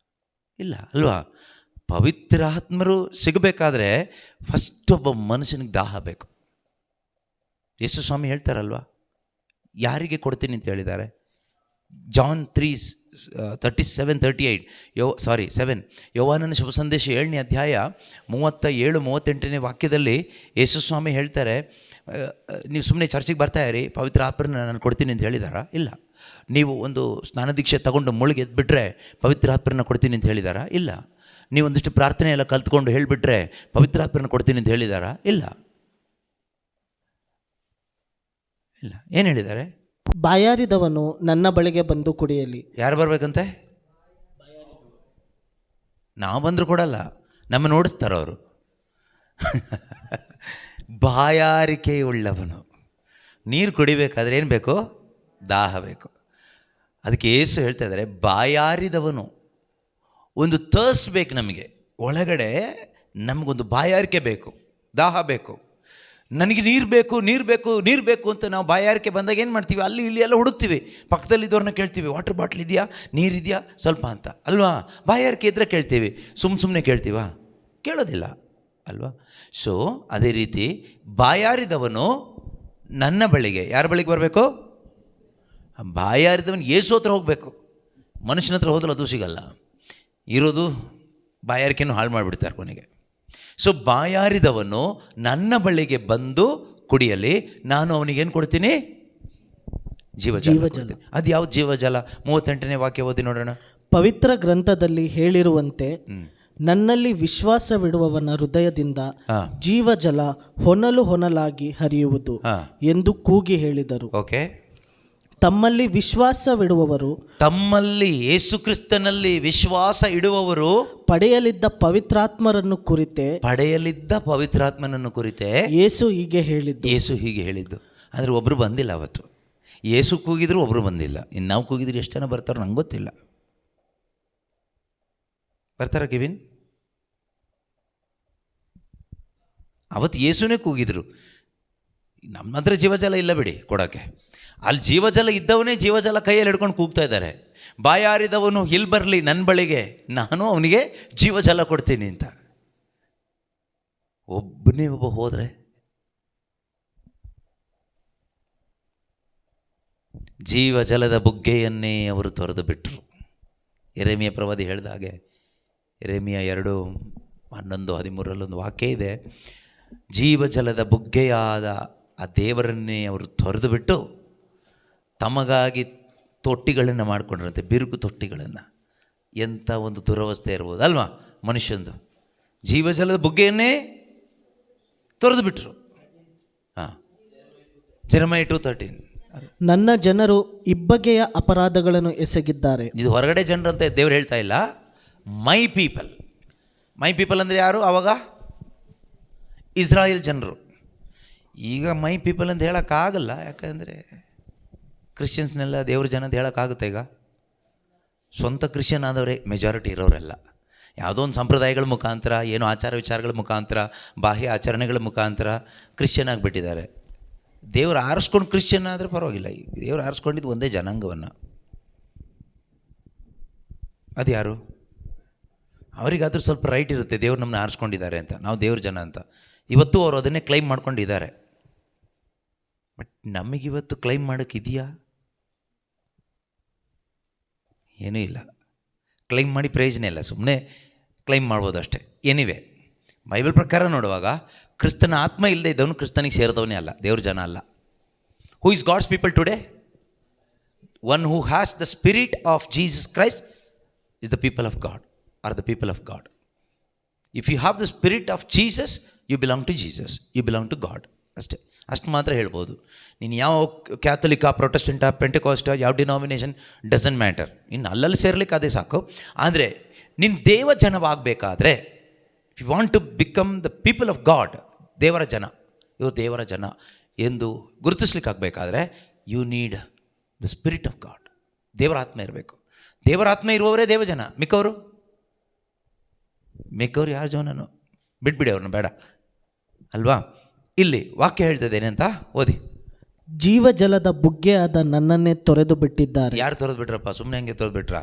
ಇಲ್ಲ ಅಲ್ವಾ? ಪವಿತ್ರಾತ್ಮರು ಸಿಗಬೇಕಾದ್ರೆ ಫಸ್ಟ್ ಒಬ್ಬ ಮನುಷ್ಯನಿಗೆ ದಾಹ ಬೇಕು. ಯೇಸು ಸ್ವಾಮಿ ಹೇಳ್ತಾರಲ್ವ, ಯಾರಿಗೆ ಕೊಡ್ತೀನಿ ಅಂತ ಹೇಳಿದ್ದಾರೆ? ಜಾನ್ 3:37-38 ಯೋಹಾನನ ಶುಭ ಸಂದೇಶ 7ನೇ ಅಧ್ಯಾಯ 37-38ನೇ ವಾಕ್ಯದಲ್ಲಿ ಯೇಸು ಸ್ವಾಮಿ ಹೇಳ್ತಾರೆ, ನೀವು ಸುಮ್ಮನೆ ಚರ್ಚಿಗೆ ಬರ್ತಾ ಇರಿ, ಪವಿತ್ರ ಆತ್ಮರನ್ನ ನಾನು ಕೊಡ್ತೀನಿ ಅಂತ ಹೇಳಿದಾರಾ? ಇಲ್ಲ. ನೀವು ಒಂದು ಸ್ನಾನದೀಕ್ಷೆ ತಗೊಂಡು ಮುಳುಗಿ ಎದ್ಬಿಟ್ರೆ ಪವಿತ್ರ ಆತ್ಮರನ್ನ ಕೊಡ್ತೀನಿ ಅಂತ ಹೇಳಿದಾರಾ? ಇಲ್ಲ. ನೀವು ಒಂದಿಷ್ಟು ಪ್ರಾರ್ಥನೆ ಎಲ್ಲ ಕಲ್ತ್ಕೊಂಡು ಹೇಳಿಬಿಟ್ರೆ ಪವಿತ್ರ ಆತ್ಮರನ್ನ ಕೊಡ್ತೀನಿ ಅಂತ ಹೇಳಿದಾರಾ? ಇಲ್ಲ. ಇಲ್ಲ. ಏನು ಹೇಳಿದ್ದಾರೆ? ಬಾಯಾರಿದವನು ನನ್ನ ಬಳಿಗೆ ಬಂದು ಕುಡಿಯಲಿ. ಯಾರು ಬರಬೇಕಂತೆ? ನಾವು ಬಂದರೂ ಕೊಡಲ್ಲ, ನಮ್ಮ ನೋಡಿಸ್ತಾರೆ ಅವರು. ಬಾಯಾರಿಕೆಯುಳ್ಳವನು ನೀರು ಕುಡಿಬೇಕಾದ್ರೆ ಏನು ಬೇಕು? ದಾಹ ಬೇಕು. ಅದಕ್ಕೆ ಯೇಸು ಹೇಳ್ತಾ ಇದ್ದಾರೆ, ಬಾಯಾರಿದವನು, ಒಂದು ಥರ್ಸ್ಟ್ ಬೇಕು ನಮಗೆ ಒಳಗಡೆ, ನಮಗೊಂದು ಬಾಯಾರಿಕೆ ಬೇಕು, ದಾಹ ಬೇಕು. ನನಗೆ ನೀರು ಬೇಕು, ನೀರು ಬೇಕು, ನೀರು ಬೇಕು ಅಂತ ನಾವು ಬಾಯಾರಿಕೆ ಬಂದಾಗ ಏನು ಮಾಡ್ತೀವಿ? ಅಲ್ಲಿ ಇಲ್ಲಿ ಎಲ್ಲ ಹುಡುಕ್ತೀವಿ, ಪಕ್ಕದಲ್ಲಿದ್ದವ್ರನ್ನ ಕೇಳ್ತೀವಿ, ವಾಟರ್ ಬಾಟ್ಲ್ ಇದೆಯಾ, ನೀರಿದೆಯಾ ಸ್ವಲ್ಪ ಅಂತ ಅಲ್ವಾ? ಬಾಯಾರಿಕೆ ಇದ್ದರೆ ಕೇಳ್ತೀವಿ, ಸುಮ್ಮನೆ ಕೇಳ್ತೀವಾ? ಕೇಳೋದಿಲ್ಲ ಅಲ್ವಾ? ಸೊ ಅದೇ ರೀತಿ ಬಾಯಾರಿದವನು ನನ್ನ ಬಳಿಗೆ, ಯಾರ ಬಳಿಗೆ ಬರಬೇಕು? ಬಾಯಾರಿದವನು ಯೇಸು ಹತ್ರ ಹೋಗಬೇಕು. ಮನುಷ್ಯನ ಹತ್ರ ಹೋದ್ರೆ ಅದು ಸಿಗಲ್ಲ, ಇರೋದು ಬಾಯಾರಿಕೆಯನ್ನು ಹಾಳು ಮಾಡಿಬಿಡ್ತಾರೆ ಕೊನೆಗೆ. ಸೊ ಬಾಯಾರಿದವನು ನನ್ನ ಬಳಿಗೆ ಬಂದು ಕುಡಿಯಲಿ, ನಾನು ಅವನಿಗೇನು ಕೊಡ್ತೀನಿ? ಜೀವಜಲ ಕೊಡ್ತೀನಿ. ಅದು ಯಾವ ಜೀವಜಲ? 38ನೇ ವಾಕ್ಯ ಓದಿ ನೋಡೋಣ. ಪವಿತ್ರ ಗ್ರಂಥದಲ್ಲಿ ಹೇಳಿರುವಂತೆ ನನ್ನಲ್ಲಿ ವಿಶ್ವಾಸವಿಡುವವನ ಹೃದಯದಿಂದ ಜೀವಜಲ ಹೊನಲು ಹೊನಲಾಗಿ ಹರಿಯುವುದು ಎಂದು ಕೂಗಿ ಹೇಳಿದರು. ಓಕೆ, ತಮ್ಮಲ್ಲಿ ವಿಶ್ವಾಸವಿಡುವವರು, ತಮ್ಮಲ್ಲಿ ಯೇಸು ಕ್ರಿಸ್ತನಲ್ಲಿ ವಿಶ್ವಾಸ ಇಡುವವರು ಪಡೆಯಲಿದ್ದ ಪವಿತ್ರಾತ್ಮರನ್ನು ಕುರಿತೆ, ಪಡೆಯಲಿದ್ದ ಪವಿತ್ರಾತ್ಮನನ್ನು ಕುರಿತೆ ಯೇಸು ಹೀಗೆ ಹೇಳಿದ್ದು. ಯೇಸು ಹೀಗೆ ಹೇಳಿದ್ದು. ಆದರೆ ಒಬ್ಬರು ಬಂದಿಲ್ಲ ಅವತ್ತು. ಯೇಸು ಕೂಗಿದ್ರು ಒಬ್ಬರು ಬಂದಿಲ್ಲ. ಇನ್ನು ನಾವು ಕೂಗಿದ್ರೆ ಎಷ್ಟು ಜನ ಬರ್ತಾರೋ ನಂಗೆ ಗೊತ್ತಿಲ್ಲ. ಬರ್ತಾರ ಕಿವಿನ್? ಅವತ್ತು ಯೇಸುನೇ ಕೂಗಿದ್ರು, ನಮ್ಮ ಹತ್ರ ಜೀವಜಲ ಇಲ್ಲ ಬಿಡಿ ಕೊಡೋಕ್ಕೆ. ಅಲ್ಲಿ ಜೀವಜಲ ಇದ್ದವನೇ ಜೀವಜಲ ಕೈಯಲ್ಲಿ ಹಿಡ್ಕೊಂಡು ಕೂಗ್ತಾ ಇದ್ದಾರೆ. ಬಾಯಾರಿದವನು ಇಲ್ಲಿ ಬರಲಿ ನನ್ನ ಬಳಿಗೆ, ನಾನು ಅವನಿಗೆ ಜೀವಜಲ ಕೊಡ್ತೀನಿ ಅಂತ. ಒಬ್ಬನೇ ಒಬ್ಬ ಹೋದರೆ ಜೀವಜಲದ ಬುಗ್ಗೆಯನ್ನೇ ಅವರು ತೊರೆದು ಬಿಟ್ಟರು. ಯೆರೆಮೀಯ ಪ್ರವಾದಿ ಹೇಳಿದ ಹಾಗೆ, ಯೆರೆಮೀಯ 2:11-13 ವಾಕ್ಯ ಇದೆ. ಜೀವಜಲದ ಬುಗ್ಗೆಯಾದ ಆ ದೇವರನ್ನೇ ಅವರು ತೊರೆದು ಬಿಟ್ಟು ತಮಗಾಗಿ ತೊಟ್ಟಿಗಳನ್ನು ಮಾಡಿಕೊಂಡ್ರಂತೆ, ಬಿರುಕು ತೊಟ್ಟಿಗಳನ್ನು. ಎಂಥ ಒಂದು ದುರವಸ್ಥೆ ಇರ್ಬೋದು ಅಲ್ವಾ ಮನುಷ್ಯಂದು. ಜೀವಜಲದ ಬುಗ್ಗೆಯನ್ನೇ ತೊರೆದು ಬಿಟ್ಟರು. ಹಾಂ, ಜೆರೆಮೀಯ 2:13. ನನ್ನ ಜನರು ಇಬ್ಬಗೆಯ ಅಪರಾಧಗಳನ್ನು ಎಸಗಿದ್ದಾರೆ. ಇದು ಹೊರಗಡೆ ಜನರಂತೆ ದೇವ್ರು ಹೇಳ್ತಾ ಇಲ್ಲ, ಮೈ ಪೀಪಲ್. ಮೈ ಪೀಪಲ್ ಅಂದರೆ ಯಾರು? ಆವಾಗ ಇಸ್ರಾಯೇಲ್ ಜನರು. ಈಗ ಮೈ ಪೀಪಲ್ ಅಂತ ಹೇಳೋಕ್ಕಾಗಲ್ಲ, ಯಾಕಂದರೆ ಕ್ರಿಶ್ಚಿಯನ್ಸ್ನೆಲ್ಲ ದೇವ್ರ ಜನ ಅಂತ ಹೇಳೋಕ್ಕಾಗುತ್ತೆ? ಈಗ ಸ್ವಂತ ಕ್ರಿಶ್ಚಿಯನ್ ಆದವರೇ ಮೆಜಾರಿಟಿ ಇರೋರೆಲ್ಲ ಯಾವುದೋ ಒಂದು ಸಂಪ್ರದಾಯಗಳ ಮುಖಾಂತರ, ಏನೋ ಆಚಾರ ವಿಚಾರಗಳ ಮುಖಾಂತರ, ಬಾಹ್ಯ ಆಚರಣೆಗಳ ಮುಖಾಂತರ ಕ್ರಿಶ್ಚಿಯನ್ ಆಗಿಬಿಟ್ಟಿದ್ದಾರೆ. ದೇವ್ರು ಆರಿಸ್ಕೊಂಡು ಕ್ರಿಶ್ಚಿಯನ್ ಆದರೆ ಪರವಾಗಿಲ್ಲ. ಈಗ ದೇವ್ರು ಆರಿಸ್ಕೊಂಡಿದ್ದು ಒಂದೇ ಜನಾಂಗವನ್ನು. ಅದು ಯಾರು? ಅವರಿಗಾದ್ರೂ ಸ್ವಲ್ಪ ರೈಟ್ ಇರುತ್ತೆ, ದೇವ್ರು ನಮ್ಮನ್ನ ಆರಿಸ್ಕೊಂಡಿದ್ದಾರೆ ಅಂತ, ನಾವು ದೇವ್ರ ಜನ ಅಂತ. ಇವತ್ತು ಅವರು ಅದನ್ನೇ ಕ್ಲೈಮ್ ಮಾಡ್ಕೊಂಡಿದ್ದಾರೆ. ಬಟ್ ನಮಗಿವತ್ತು ಕ್ಲೈಮ್ ಮಾಡೋಕ್ಕಿದೆಯಾ? ಏನೂ ಇಲ್ಲ. ಕ್ಲೈಮ್ ಮಾಡಿ ಪ್ರಯೋಜನ ಇಲ್ಲ, ಸುಮ್ಮನೆ ಕ್ಲೈಮ್ ಮಾಡ್ಬೋದು ಅಷ್ಟೇ. ಎನಿವೆ, ಬೈಬಲ್ ಪ್ರಕಾರ ನೋಡುವಾಗ ಕ್ರಿಸ್ತನ ಆತ್ಮ ಇಲ್ಲದೆ ಇದ್ದವನು ಕ್ರಿಸ್ತನಿಗೆ ಸೇರಿದವನೇ ಅಲ್ಲ, ದೇವ್ರ ಜನ ಅಲ್ಲ. Who is God's people today? One who has the spirit of Jesus Christ is the people of God, or the people of God. If you have the spirit of Jesus, you belong to Jesus, you belong to God. ಅಷ್ಟೇ, ಅಷ್ಟು ಮಾತ್ರ ಹೇಳ್ಬೋದು. ನೀನು ಯಾವ ಕ್ಯಾಥಲಿಕಾ, ಪ್ರೊಟೆಸ್ಟೆಂಟಾ, ಪೆಂಟೆಕಾಸ್ಟಾ, ಯಾವ denomination, doesn't matter. ಇನ್ನು ಅಲ್ಲಲ್ಲಿ ಸೇರ್ಲಿಕ್ಕೆ ಅದೇ ಸಾಕು. ಆದರೆ ನಿನ್ನ ದೇವ ಜನವಾಗಬೇಕಾದ್ರೆ, if you want to become the people of God, ದೇವರ ಜನ, ಇವರು ದೇವರ ಜನ ಎಂದು ಗುರುತಿಸ್ಲಿಕ್ಕಾಗಬೇಕಾದ್ರೆ you need the spirit of God. ದೇವರ ಆತ್ಮ ಇರಬೇಕು. ದೇವರ ಆತ್ಮ ಇರುವವರೇ ದೇವಜನ. ಮಿಕ್ಕವರು ಯಾರು ಜನನು ಬಿಟ್ಬಿಡಿ, ಅವ್ರನ್ನ ಬೇಡ ಅಲ್ವಾ? ಇಲ್ಲಿ ವಾಕ್ಯ ಹೇಳ್ತದೆ ಏನಂತ ಓದಿ. ಜೀವಜಲದ ಬುಗ್ಗೆಯಾದ ನನ್ನನ್ನೇ ತೊರೆದು ಬಿಟ್ಟಿದ್ದಾರೆ. ಯಾರು ತೊರೆದು ಬಿಟ್ರಪ್ಪ? ಸುಮ್ಮನೆ ಹಂಗೆ ತೊರೆದು ಬಿಟ್ರ?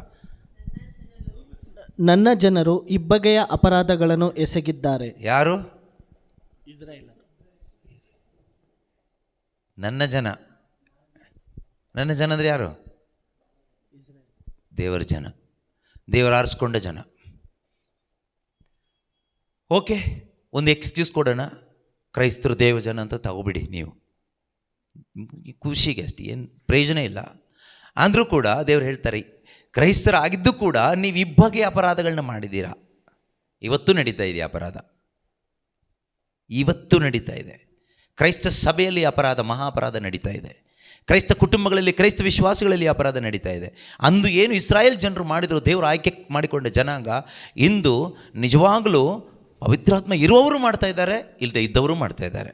ನನ್ನ ಜನರು ಇಬ್ಬಗೆಯ ಅಪರಾಧಗಳನ್ನು ಎಸಗಿದ್ದಾರೆ. ಯಾರು? ಇಸ್ರಾಯೇಲ್. ನನ್ನ ಜನ. ನನ್ನ ಜನ ಅಂದರೆ ಯಾರು? ದೇವರ ಜನ, ದೇವರ ಆರಿಸ್ಕೊಂಡ ಜನ. ಓಕೆ, ಒಂದು ಎಕ್ಸ್ಕ್ಯೂಸ್ ಕೊಡೋಣ, ಕ್ರೈಸ್ತರು ದೇವಜನ ಅಂತ ತಗೋಬಿಡಿ ನೀವು, ಖುಷಿಗೆ ಅಷ್ಟೇ, ಏನು ಪ್ರಯೋಜನ ಇಲ್ಲ. ಅಂದರೂ ಕೂಡ ದೇವರು ಹೇಳ್ತಾರೆ, ಕ್ರೈಸ್ತರಾಗಿದ್ದು ಕೂಡ ನೀವು ಇಬ್ಬಗೆ ಅಪರಾಧಗಳನ್ನ ಮಾಡಿದ್ದೀರಾ. ಇವತ್ತು ನಡೀತಾ ಇದೆ ಅಪರಾಧ, ಇವತ್ತು ನಡೀತಾ ಇದೆ. ಕ್ರೈಸ್ತ ಸಭೆಯಲ್ಲಿ ಅಪರಾಧ, ಮಹಾ ಅಪರಾಧ ನಡೀತಾ ಇದೆ. ಕ್ರೈಸ್ತ ಕುಟುಂಬಗಳಲ್ಲಿ, ಕ್ರೈಸ್ತ ವಿಶ್ವಾಸಿಗಳಲ್ಲಿ ಅಪರಾಧ ನಡೀತಾ ಇದೆ. ಅಂದು ಏನು ಇಸ್ರಾಯೇಲ್ ಜನರು ಮಾಡಿದರು, ದೇವರು ಆಯ್ಕೆ ಮಾಡಿಕೊಂಡ ಜನಾಂಗ, ಇಂದು ನಿಜವಾಗಲೂ ಪವಿತ್ರಾತ್ಮ ಇರುವವರು ಮಾಡ್ತಾ ಇದ್ದಾರೆ, ಇಲ್ಲದೆ ಇದ್ದವರು ಮಾಡ್ತಾ ಇದ್ದಾರೆ.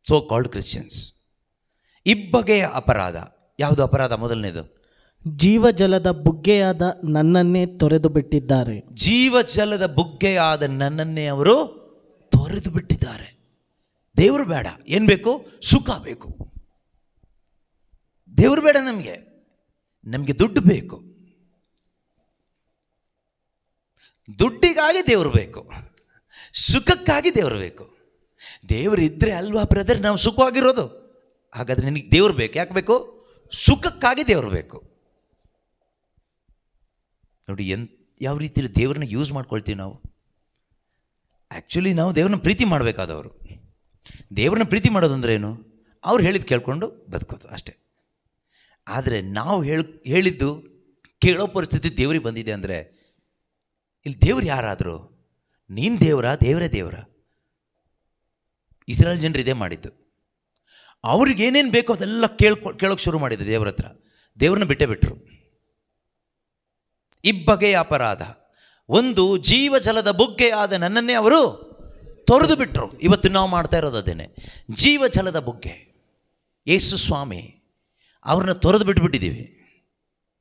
So called Christians. ಇಬ್ಬಗೆಯ ಅಪರಾಧ. ಯಾವುದು ಅಪರಾಧ? ಮೊದಲನೇದು, ಜೀವಜಲದ ಬುಗ್ಗೆಯಾದ ನನ್ನನ್ನೇ ತೊರೆದು ಬಿಟ್ಟಿದ್ದಾರೆ. ಜೀವಜಲದ ಬುಗ್ಗೆಯಾದ ನನ್ನನ್ನೇ ಅವರು ತೊರೆದು ಬಿಟ್ಟಿದ್ದಾರೆ. ದೇವರು ಬೇಡ, ಏನು ಬೇಕು? ಸುಖ ಬೇಕು. ದೇವರು ಬೇಡ ನಮಗೆ ದುಡ್ಡು ಬೇಕು. ದುಡ್ಡಿಗಾಗಿ ದೇವರು ಬೇಕು, ಸುಖಕ್ಕಾಗಿ ದೇವರು ಬೇಕು. ದೇವರಿದ್ದರೆ ಅಲ್ವಾ ಬ್ರದರ್ ನಾವು ಸುಖವಾಗಿರೋದು? ಹಾಗಾದರೆ ನಿನಗೆ ದೇವರು ಬೇಕು. ಯಾಕೆ ಬೇಕು? ಸುಖಕ್ಕಾಗಿ ದೇವರು ಬೇಕು. ನೋಡಿ ಯಾವ ರೀತಿಯಲ್ಲಿ ದೇವ್ರನ್ನ ಯೂಸ್ ಮಾಡ್ಕೊಳ್ತೀವಿ ನಾವು. ಆ್ಯಕ್ಚುಲಿ ನಾವು ದೇವ್ರನ್ನ ಪ್ರೀತಿ ಮಾಡಬೇಕಾದವರು. ದೇವ್ರನ್ನ ಪ್ರೀತಿ ಮಾಡೋದಂದ್ರೆ ಏನು? ಅವ್ರು ಹೇಳಿದ್ದು ಕೇಳ್ಕೊಂಡು ಬದುಕೋದು ಅಷ್ಟೇ. ಆದರೆ ನಾವು ಹೇಳಿದ್ದು ಕೇಳೋ ಪರಿಸ್ಥಿತಿ ದೇವ್ರಿಗೆ ಬಂದಿದೆ ಅಂದರೆ, ಇಲ್ಲಿ ದೇವ್ರು ಯಾರಾದರೂ, ನೀನು ದೇವರ, ದೇವರೇ ದೇವರ. ಇಸ್ರಾಯೇಲ್ ಜನರು ಇದೇ ಮಾಡಿದ್ದು. ಅವ್ರಿಗೇನೇನು ಬೇಕೋ ಅದೆಲ್ಲ ಕೇಳೋಕ್ಕೆ ಶುರು ಮಾಡಿದ್ರು ದೇವ್ರ ಹತ್ರ. ದೇವ್ರನ್ನ ಬಿಟ್ಟೇ ಬಿಟ್ಟರು. ಇಬ್ಬಗೆಯ ಅಪರಾಧ. ಒಂದು, ಜೀವಜಲದ ಬುಗ್ಗೆಯಾದ ನನ್ನನ್ನೇ ಅವರು ತೊರೆದು ಬಿಟ್ಟರು. ಇವತ್ತು ನಾವು ಮಾಡ್ತಾ ಇರೋದು ಅದೇನೆ, ಜೀವಜಲದ ಬುಗ್ಗೆ. ಯೇಸು ಸ್ವಾಮಿ ಅವ್ರನ್ನ ತೊರೆದು ಬಿಟ್ಬಿಟ್ಟಿದ್ದೀವಿ.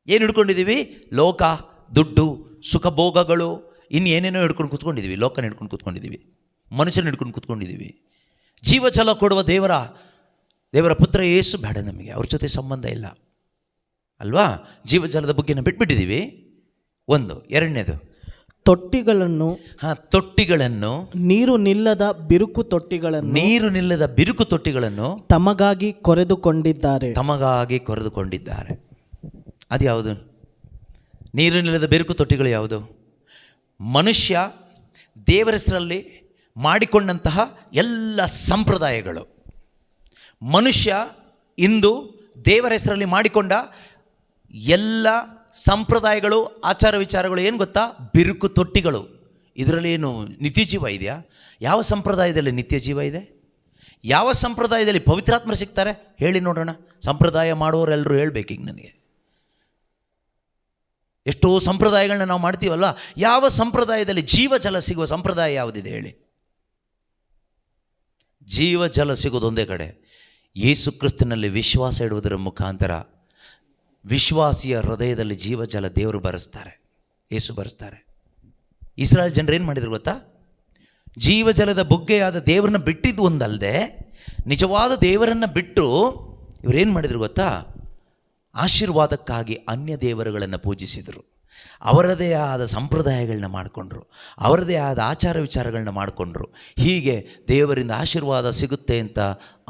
ಏನು ಹಿಡ್ಕೊಂಡಿದ್ದೀವಿ? ಲೋಕ, ದುಡ್ಡು, ಸುಖಭೋಗಗಳು, ಇನ್ನೇನೇನೋ ಹಿಡ್ಕೊಂಡು ಕೂತ್ಕೊಂಡಿದ್ದೀವಿ. ಲೋಕನ ಹಿಡ್ಕೊಂಡು ಕೂತ್ಕೊಂಡಿದ್ದೀವಿ, ಮನುಷ್ಯನ ಹಿಡ್ಕೊಂಡು ಕೂತ್ಕೊಂಡಿದ್ದೀವಿ. ಜೀವಜಲ ಕೊಡುವ ದೇವರ ಪುತ್ರ ಯೇಸು ಬೇಡ ನಮಗೆ, ಅವ್ರ ಜೊತೆ ಸಂಬಂಧ ಇಲ್ಲ ಅಲ್ವಾ? ಜೀವಜಲದ ಬಗ್ಗೆ ನಾವು ಬಿಟ್ಬಿಟ್ಟಿದ್ದೀವಿ. ಒಂದು. ಎರಡನೇದು, ತೊಟ್ಟಿಗಳನ್ನು, ನೀರು ನಿಲ್ಲದ ಬಿರುಕು ತೊಟ್ಟಿಗಳನ್ನು ತಮಗಾಗಿ ಕೊರೆದುಕೊಂಡಿದ್ದಾರೆ. ಅದು ಯಾವುದು? ನೀರು ನಿಲ್ಲದ ಬಿರುಕು ತೊಟ್ಟಿಗಳು ಯಾವುದು? ಮನುಷ್ಯ ದೇವರ ಹೆಸರಲ್ಲಿ ಮಾಡಿಕೊಂಡಂತಹ ಎಲ್ಲ ಸಂಪ್ರದಾಯಗಳು, ಮನುಷ್ಯ ಇಂದು ದೇವರ ಹೆಸರಲ್ಲಿ ಮಾಡಿಕೊಂಡ ಎಲ್ಲ ಸಂಪ್ರದಾಯಗಳು, ಆಚಾರ ವಿಚಾರಗಳು ಏನು ಗೊತ್ತಾ? ಬಿರುಕು ತೊಟ್ಟಿಗಳು. ಇದರಲ್ಲಿ ಏನು ನಿತ್ಯ ಜೀವ ಇದೆಯಾ? ಯಾವ ಸಂಪ್ರದಾಯದಲ್ಲಿ ನಿತ್ಯ ಜೀವ ಇದೆ? ಯಾವ ಸಂಪ್ರದಾಯದಲ್ಲಿ ಪವಿತ್ರಾತ್ಮ ಸಿಗ್ತಾರೆ? ಹೇಳಿ ನೋಡೋಣ. ಸಂಪ್ರದಾಯ ಮಾಡುವವರೆಲ್ಲರೂ ಹೇಳಬೇಕೀಗ ನನಗೆ. ಎಷ್ಟೋ ಸಂಪ್ರದಾಯಗಳನ್ನ ನಾವು ಮಾಡ್ತೀವಲ್ಲ, ಯಾವ ಸಂಪ್ರದಾಯದಲ್ಲಿ ಜೀವಜಲ ಸಿಗುವ ಸಂಪ್ರದಾಯ ಯಾವುದಿದೆ ಹೇಳಿ? ಜೀವಜಲ ಸಿಗೋದೊಂದೇ ಕಡೆ. ಯೇಸು ಕ್ರಿಸ್ತನಲ್ಲಿ ವಿಶ್ವಾಸ ಇಡುವುದರ ಮುಖಾಂತರ ವಿಶ್ವಾಸಿಯ ಹೃದಯದಲ್ಲಿ ಜೀವಜಲ ದೇವರು ಬರೆಸ್ತಾರೆ, ಯೇಸು ಬರೆಸ್ತಾರೆ. ಇಸ್ರಾಯೇಲ್ ಜನರು ಏನು ಮಾಡಿದ್ರು ಗೊತ್ತಾ? ಜೀವಜಲದ ಬುಗ್ಗೆಯಾದ ದೇವರನ್ನ ಬಿಟ್ಟಿದ್ದು ಒಂದಲ್ಲದೆ, ನಿಜವಾದ ದೇವರನ್ನು ಬಿಟ್ಟು ಇವರೇನು ಮಾಡಿದ್ರು ಗೊತ್ತಾ? ಆಶೀರ್ವಾದಕ್ಕಾಗಿ ಅನ್ಯ ದೇವರುಗಳನ್ನು ಪೂಜಿಸಿದರು. ಅವರದೇ ಆದ ಸಂಪ್ರದಾಯಗಳನ್ನ ಮಾಡಿಕೊಂಡ್ರು, ಅವರದೇ ಆದ ಆಚಾರ ವಿಚಾರಗಳನ್ನ ಮಾಡಿಕೊಂಡ್ರು. ಹೀಗೆ ದೇವರಿಂದ ಆಶೀರ್ವಾದ ಸಿಗುತ್ತೆ ಅಂತ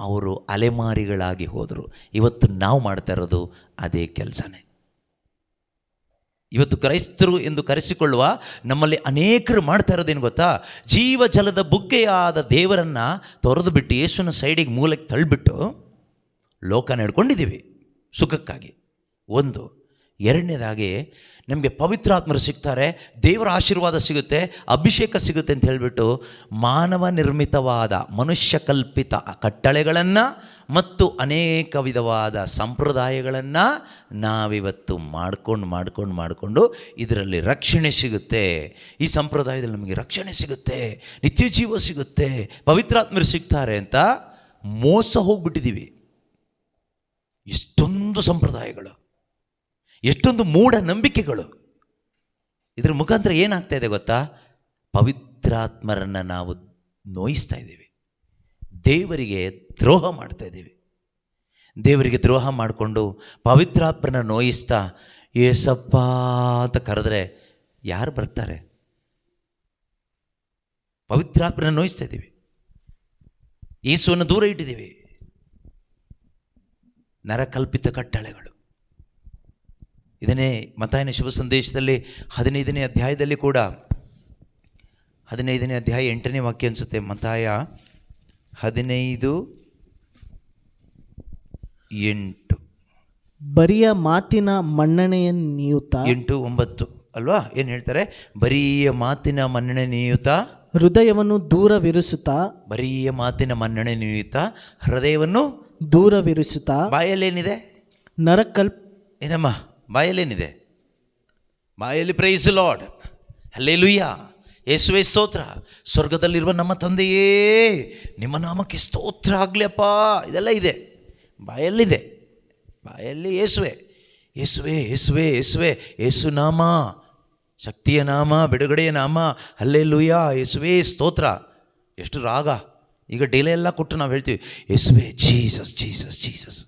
ಅವರು ಅಲೆಮಾರಿಗಳಾಗಿ ಹೋದರು. ಇವತ್ತು ನಾವು ಮಾಡ್ತಾ ಇರೋದು ಅದೇ ಕೆಲಸನೇ. ಇವತ್ತು ಕ್ರೈಸ್ತರು ಎಂದು ಕರೆಸಿಕೊಳ್ಳುವ ನಮ್ಮಲ್ಲಿ ಅನೇಕರು ಮಾಡ್ತಾ ಇರೋದೇನು ಗೊತ್ತಾ? ಜೀವಜಲದ ಬುಗ್ಗೆಯಾದ ದೇವರನ್ನು ತೊರೆದು ಬಿಟ್ಟು, ಯೇಸುನ ಸೈಡಿಗೆ ಮೂಲಕ್ಕೆ ತಳ್ಳಿಬಿಟ್ಟು ಲೋಕ ನಡ್ಕೊಂಡಿದ್ದೀವಿ ಸುಖಕ್ಕಾಗಿ. ಒಂದು. ಎರಡನೇದಾಗಿ, ನಮಗೆ ಪವಿತ್ರಾತ್ಮರು ಸಿಗ್ತಾರೆ, ದೇವರ ಆಶೀರ್ವಾದ ಸಿಗುತ್ತೆ, ಅಭಿಷೇಕ ಸಿಗುತ್ತೆ ಅಂತ ಹೇಳಿಬಿಟ್ಟು ಮಾನವ ನಿರ್ಮಿತವಾದ ಮನುಷ್ಯ ಕಲ್ಪಿತ ಕಟ್ಟಳೆಗಳನ್ನು ಮತ್ತು ಅನೇಕ ವಿಧವಾದ ಸಂಪ್ರದಾಯಗಳನ್ನು ನಾವಿವತ್ತು ಮಾಡಿಕೊಂಡು ಇದರಲ್ಲಿ ರಕ್ಷಣೆ ಸಿಗುತ್ತೆ, ಈ ಸಂಪ್ರದಾಯದಲ್ಲಿ ನಮಗೆ ರಕ್ಷಣೆ ಸಿಗುತ್ತೆ, ನಿತ್ಯ ಜೀವ ಸಿಗುತ್ತೆ, ಪವಿತ್ರಾತ್ಮರು ಸಿಗ್ತಾರೆ ಅಂತ ಮೋಸ ಹೋಗ್ಬಿಟ್ಟಿದ್ದೀವಿ. ಎಷ್ಟೊಂದು ಸಂಪ್ರದಾಯಗಳು, ಎಷ್ಟೊಂದು ಮೂಢ ನಂಬಿಕೆಗಳು. ಇದರ ಮುಖಾಂತರ ಏನಾಗ್ತಾ ಇದೆ ಗೊತ್ತಾ? ಪವಿತ್ರಾತ್ಮರನ್ನು ನಾವು ನೋಯಿಸ್ತಾ ಇದ್ದೀವಿ, ದೇವರಿಗೆ ದ್ರೋಹ ಮಾಡ್ತಾ ಇದ್ದೀವಿ. ದೇವರಿಗೆ ದ್ರೋಹ ಮಾಡಿಕೊಂಡು ಪವಿತ್ರಾತ್ಮರನ್ನ ನೋಯಿಸ್ತಾ ಏಸಪ್ಪ ಅಂತ ಕರೆದ್ರೆ ಯಾರು ಬರ್ತಾರೆ? ಪವಿತ್ರಾತ್ಮರನ್ನ ನೋಯಿಸ್ತಾ ಇದ್ದೀವಿ, ಯೇಸುವನ್ನು ದೂರ ಇಟ್ಟಿದ್ದೀವಿ. ನರಕಲ್ಪಿತ ಕಟ್ಟಳೆಗಳು. ಇದನ್ನೇ ಮತ್ತಾಯನ ಶುಭ ಸಂದೇಶದಲ್ಲಿ 15ನೇ ಅಧ್ಯಾಯದಲ್ಲಿ ಕೂಡ, 15ನೇ ಅಧ್ಯಾಯ 8ನೇ ವಾಕ್ಯ ಅನಿಸುತ್ತೆ. ಮತ್ತಾಯ 15:8. ಬರಿಯ ಮಾತಿನ ಮನ್ನಣೆಯ ನೀಯುತ್ತಾ, 8-9 ಅಲ್ವಾ? ಏನು ಹೇಳ್ತಾರೆ? ಬರಿಯ ಮಾತಿನ ಮನ್ನಣೆ ನೀಯುತ್ತಾ ಹೃದಯವನ್ನು ದೂರವಿರಿಸುತ್ತಾ, ಬರಿಯ ಮಾತಿನ ಮನ್ನಣೆ ನೀಯುತ್ತಾ ಹೃದಯವನ್ನು ದೂರವಿರಿಸುತ್ತಾ. ಬಾಯಲ್ಲೇನಿದೆ? ಏನಮ್ಮ ಬಾಯಲ್ಲೇನಿದೆ? ಬಾಯಲ್ಲಿ ಪ್ರೈಸ್ ಲಾರ್ಡ್, ಹಲ್ಲೆಲೂಯಾ, ಯೇಸುವೇ ಸ್ತೋತ್ರ, ಸ್ವರ್ಗದಲ್ಲಿರುವ ನಮ್ಮ ತಂದೆಯೇ ನಿಮ್ಮ ನಾಮಕ್ಕೆ ಸ್ತೋತ್ರ ಆಗಲಿಯಪ್ಪ, ಇದೆಲ್ಲ ಇದೆ, ಬಾಯಲ್ಲಿದೆ. ಬಾಯಲ್ಲಿ ಯೇಸುವೆ ಯೇಸುವೆ ಯೇಸುವೆ ಯೇಸುವೆ, ಯೇಸು ನಾಮ ಶಕ್ತಿಯ ನಾಮ, ಬಿಡುಗಡೆಯ ನಾಮ, ಹಲ್ಲೆಲೂಯಾ, ಯೇಸುವೇ ಸ್ತೋತ್ರ. ಎಷ್ಟು ರಾಗ! ಈಗ ಡಿಲೇ ಎಲ್ಲ ಕೊಟ್ಟು ನಾವು ಹೇಳ್ತೀವಿ ಯೇಸುವೆ ಜೀಸಸ್ ಜೀಸಸ್ ಜೀಸಸ್.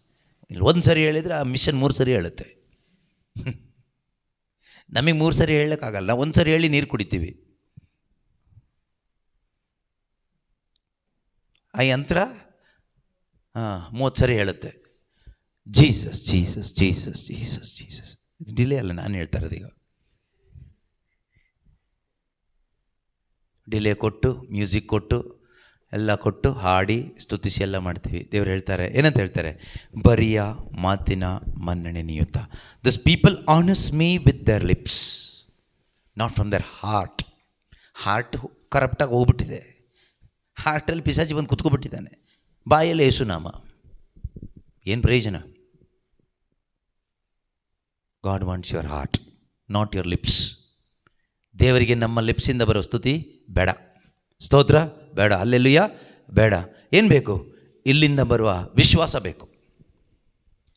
ಇಲ್ಲಿ ಒಂದು ಸರಿ ಹೇಳಿದರೆ ಆ ಮಿಷನ್ 3 ಸರಿ ಹೇಳುತ್ತೆ. ನಮಗೆ 3 ಸರಿ ಹೇಳೋಕ್ಕಾಗಲ್ಲ, ಒಂದು ಸರಿ ಹೇಳಿ ನೀರು ಕುಡಿತೀವಿ. ಆ ಯಂತ್ರ 30 ಸರಿ ಹೇಳುತ್ತೆ Jesus Jesus Jesus Jesus Jesus. ಇದು ಡಿಲೇ ಅಲ್ಲ, ನಾನು ಹೇಳ್ತಾ ಇರೋದು. ಈಗ ಡಿಲೇ ಕೊಟ್ಟು, ಮ್ಯೂಸಿಕ್ ಕೊಟ್ಟು, ಎಲ್ಲ ಕೊಟ್ಟು, ಹಾಡಿ ಸ್ತುತಿಸಿ ಎಲ್ಲ ಮಾಡ್ತೀವಿ. ದೇವರು ಹೇಳ್ತಾರೆ, ಏನಂತ ಹೇಳ್ತಾರೆ? ಬರಿಯ ಮಾತಿನ ಮನ್ನಣೆ ನೀಯುತ್ತಾ. This people honours me with their lips, not from their heart. ಕರಪ್ಟಾಗಿ ಹೋಗ್ಬಿಟ್ಟಿದೆ, ಹಾರ್ಟಲ್ಲಿ ಪಿಶಾಚಿ ಬಂದು ಕುತ್ಕೊಬಿಟ್ಟಿದ್ದಾನೆ, ಬಾಯಲ್ಲಿ ಯೇಸುನಾಮ. ಏನು ಪ್ರಯೋಜನ? God wants your heart, not your lips. ದೇವರಿಗೆ ನಮ್ಮ ಲಿಪ್ಸಿಂದ ಬರೋ ಸ್ತುತಿ ಬೇಡ, ಸ್ತೋತ್ರ ಬೇಡ, ಹಲ್ಲೆಲೂಯಾ ಬೇಡ. ಏನು ಬೇಕು? ಇಲ್ಲಿಂದ ಬರುವ ವಿಶ್ವಾಸ ಬೇಕು,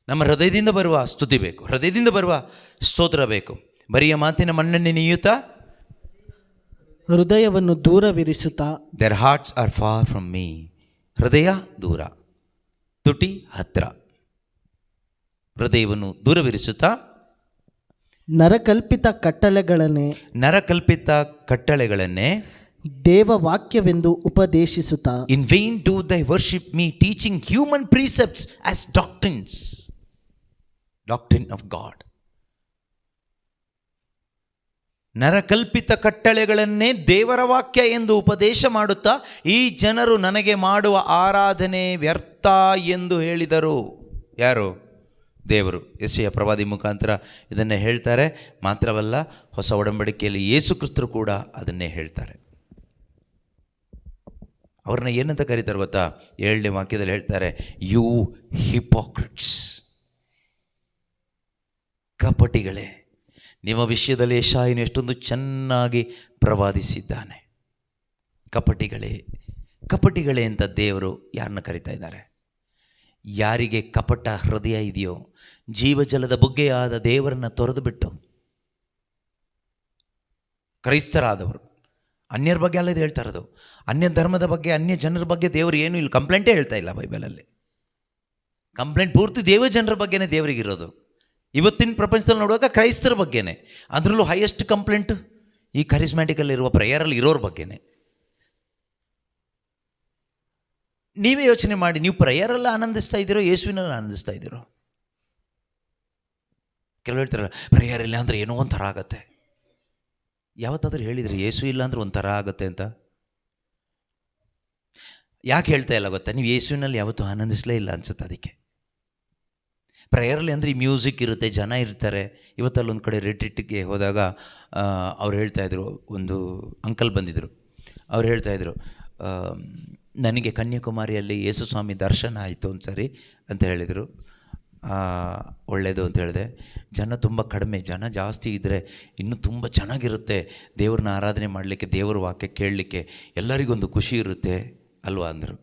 ನಮ್ಮ ಹೃದಯದಿಂದ ಬರುವ ಸ್ತುತಿ ಬೇಕು, ಹೃದಯದಿಂದ ಬರುವ ಸ್ತೋತ್ರ ಬೇಕು. ಬರಿಯ ಮಾತಿನ ಮಣ್ಣನ್ನು ನೀಯುತ್ತಾ ಹೃದಯವನ್ನು ದೂರವಿರಿಸುತ್ತಾ their hearts are far from me. ಹೃದಯ ದೂರ, ತುಟಿ ಹತ್ರ. ಹೃದಯವನ್ನು ದೂರವಿರಿಸುತ್ತಾ ನರಕಲ್ಪಿತ ಕಟ್ಟಳೆಗಳನ್ನೇ ದೇವವಾಕ್ಯವೆಂದು ಉಪದೇಶಿಸುತ್ತಾ in vain do they worship me, teaching human precepts as doctrine of God. ನರಕಲ್ಪಿತ ಕಟ್ಟಳೆಗಳನ್ನೇ ದೇವರ ವಾಕ್ಯ ಎಂದು ಉಪದೇಶ ಮಾಡುತ್ತಾ ಈ ಜನರು ನನಗೆ ಮಾಡುವ ಆರಾಧನೆ ವ್ಯರ್ಥ ಎಂದು ಹೇಳಿದರು. ಯಾರು? ದೇವರು. ಯೆಶಾಯ ಪ್ರವಾದಿ ಮುಖಾಂತರ ಇದನ್ನೇ ಹೇಳ್ತಾರೆ. ಮಾತ್ರವಲ್ಲ, ಹೊಸ ಒಡಂಬಡಿಕೆಯಲ್ಲಿ ಯೇಸು ಕ್ರಿಸ್ತರು ಕೂಡ ಅದನ್ನೇ ಹೇಳ್ತಾರೆ. ಅವ್ರನ್ನ ಏನಂತ ಕರೀತಾರೆ ಗೊತ್ತಾ? 7ನೇ ವಾಕ್ಯದಲ್ಲಿ ಹೇಳ್ತಾರೆ, ಯು ಹಿಪೋಕ್ರಿಟ್ಸ್, ಕಪಟಿಗಳೇ. ನಿಮ್ಮ ವಿಷಯದಲ್ಲಿ ಯೆಶಾಯನು ಎಷ್ಟೊಂದು ಚೆನ್ನಾಗಿ ಪ್ರವಾದಿಸಿದ್ದಾನೆ. ಕಪಟಿಗಳೇ ಅಂತ ದೇವರು ಯಾರನ್ನ ಕರೀತಾ ಇದ್ದಾರೆ? ಯಾರಿಗೆ ಕಪಟ ಹೃದಯ ಇದೆಯೋ, ಜೀವಜಲದ ಬುಗ್ಗೆಯಾದ ದೇವರನ್ನು ತೊರೆದು ಬಿಟ್ಟು ಕ್ರೈಸ್ತರಾದವರು, ಅನ್ಯರ ಬಗ್ಗೆ ಅಲ್ಲ ಇದು ಹೇಳ್ತಾ ಇರೋದು, ಅನ್ಯ ಧರ್ಮದ ಬಗ್ಗೆ, ಅನ್ಯ ಜನರ ಬಗ್ಗೆ ದೇವರು ಏನು ಇಲ್ಲಿ ಕಂಪ್ಲೇಂಟೇ ಹೇಳ್ತಾ ಇಲ್ಲ. ಬೈಬಲಲ್ಲಿ ಕಂಪ್ಲೇಂಟ್ ಪೂರ್ತಿ ದೇವ ಜನರ ಬಗ್ಗೆನೇ ದೇವರಿಗಿರೋದು. ಇವತ್ತಿನ ಪ್ರಪಂಚದಲ್ಲಿ ನೋಡುವಾಗ ಕ್ರೈಸ್ತರ ಬಗ್ಗೆನೇ, ಅದರಲ್ಲೂ ಹೈಯೆಸ್ಟ್ ಕಂಪ್ಲೇಂಟ್ ಈ ಕರಿಸ್ಮ್ಯಾಟಿಕಲ್ಲಿರುವ ಪ್ರೇಯರಲ್ಲಿ ಇರೋರ ಬಗ್ಗೆನೇ. ನೀವೇ ಯೋಚನೆ ಮಾಡಿ, ನೀವು ಪ್ರೇಯರಲ್ಲಿ ಆನಂದಿಸ್ತಾ ಇದ್ದೀರೋ, ಯೇಸುವಿನಲ್ಲಿ ಆನಂದಿಸ್ತಾ ಇದ್ದೀರೋ? ಕೆಲವು ಹೇಳ್ತಾರಲ್ಲ, ಪ್ರೇಯರ್ ಇಲ್ಲ ಅಂದರೆ ಏನೋ ಒಂಥರ ಆಗತ್ತೆ. ಯಾವತ್ತಾದ್ರೂ ಹೇಳಿದ್ರಿ ಯೇಸು ಇಲ್ಲ ಅಂದರೆ ಒಂಥರ ಆಗುತ್ತೆ ಅಂತ? ಯಾಕೆ ಹೇಳ್ತಾ ಇಲ್ಲ ಗೊತ್ತಾ? ನೀವು ಯೇಸುವಿನಲ್ಲಿ ಯಾವತ್ತೂ ಆನಂದಿಸಲೇ ಇಲ್ಲ ಅನ್ಸುತ್ತೆ. ಅದಕ್ಕೆ ಪ್ರೇಯರಲ್ಲಿ ಅಂದರೆ ಈ ಮ್ಯೂಸಿಕ್ ಇರುತ್ತೆ, ಜನ ಇರ್ತಾರೆ. ಇವತ್ತಲ್ಲೊಂದು ಕಡೆ ರಿಟ್ರೀಟ್ಗೆ ಹೋದಾಗ ಅವ್ರು ಹೇಳ್ತಾಯಿದ್ರು, ಒಂದು ಅಂಕಲ್ ಬಂದಿದ್ದರು. ಅವ್ರು ಹೇಳ್ತಾಯಿದ್ರು, ನನಗೆ ಕನ್ಯಾಕುಮಾರಿಯಲ್ಲಿ ಯೇಸು ಸ್ವಾಮಿ ದರ್ಶನ ಆಯಿತು ಒಂದು ಸರಿ ಅಂತ ಹೇಳಿದರು. ಒಳ್ಳೆಯದು ಅಂತ ಹೇಳಿದೆ. ಜನ ತುಂಬ ಕಡಿಮೆ, ಜನ ಜಾಸ್ತಿ ಇದ್ದರೆ ಇನ್ನೂ ತುಂಬ ಚೆನ್ನಾಗಿರುತ್ತೆ ದೇವ್ರನ್ನ ಆರಾಧನೆ ಮಾಡಲಿಕ್ಕೆ, ದೇವ್ರ ವಾಕ್ಯ ಕೇಳಲಿಕ್ಕೆ ಎಲ್ಲರಿಗೊಂದು ಖುಷಿ ಇರುತ್ತೆ ಅಲ್ವಾ ಅಂದರು.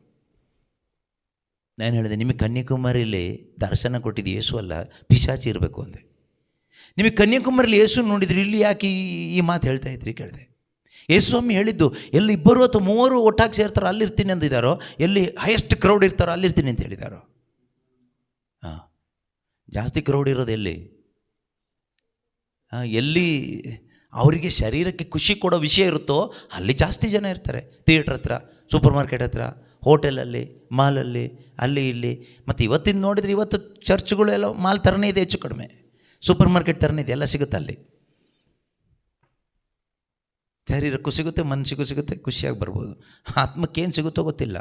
ನಾನು ಹೇಳಿದೆ, ನಿಮಗೆ ಕನ್ಯಾಕುಮಾರಿಯಲ್ಲಿ ದರ್ಶನ ಕೊಟ್ಟಿದ್ದು ಯೇಸು ಅಲ್ಲ, ಪಿಶಾಚಿ ಇರಬೇಕು ಅಂದೆ. ನಿಮಗೆ ಕನ್ಯಾಕುಮಾರಿಯಲ್ಲಿ ಯೇಸು ನೋಡಿದ್ರಿ, ಇಲ್ಲಿ ಯಾಕೆ ಈ ಮಾತು ಹೇಳ್ತಾ ಇದ್ರಿ ಕೇಳಿದೆ. ಯೇಸು ಸ್ವಾಮಿ ಹೇಳಿದ್ದು, ಎಲ್ಲಿ 2 ಅಥವಾ 3 ಒಟ್ಟಾಗಿ ಸೇರ್ತಾರೋ ಅಲ್ಲಿರ್ತೀನಿ ಅಂದಿದ್ದಾರೋ, ಎಲ್ಲಿ ಹೈಯೆಸ್ಟ್ ಕ್ರೌಡ್ ಇರ್ತಾರೋ ಅಲ್ಲಿರ್ತೀನಿ ಅಂತ ಹೇಳಿದಾರೋ. ಜಾಸ್ತಿ ಕ್ರೌಡ್ ಇರೋದು ಎಲ್ಲಿ? ಎಲ್ಲಿ ಅವರಿಗೆ ಶರೀರಕ್ಕೆ ಖುಷಿ ಕೊಡೋ ವಿಷಯ ಇರುತ್ತೋ ಅಲ್ಲಿ ಜಾಸ್ತಿ ಜನ ಇರ್ತಾರೆ. ಥಿಯೇಟ್ರ್ ಹತ್ರ, ಸೂಪರ್ ಮಾರ್ಕೆಟ್ ಹತ್ರ, ಹೋಟೆಲಲ್ಲಿ, ಮಾಲಲ್ಲಿ, ಅಲ್ಲಿ ಇಲ್ಲಿ. ಮತ್ತು ಇವತ್ತಿನ ನೋಡಿದರೆ ಇವತ್ತು ಚರ್ಚ್ಗಳು ಎಲ್ಲ ಮಾಲ್ ಥರನೇ ಇದೆ, ಹೆಚ್ಚು ಕಡಿಮೆ ಸೂಪರ್ ಮಾರ್ಕೆಟ್ ಥರನೇ ಇದೆ, ಎಲ್ಲ ಸಿಗುತ್ತೆ ಅಲ್ಲಿ. ಶರೀರಕ್ಕೂ ಸಿಗುತ್ತೆ, ಮನಸ್ಸಿಗೂ ಸಿಗುತ್ತೆ, ಖುಷಿಯಾಗಿ ಬರ್ಬೋದು. ಆತ್ಮಕ್ಕೇನು ಸಿಗುತ್ತೋ ಗೊತ್ತಿಲ್ಲ.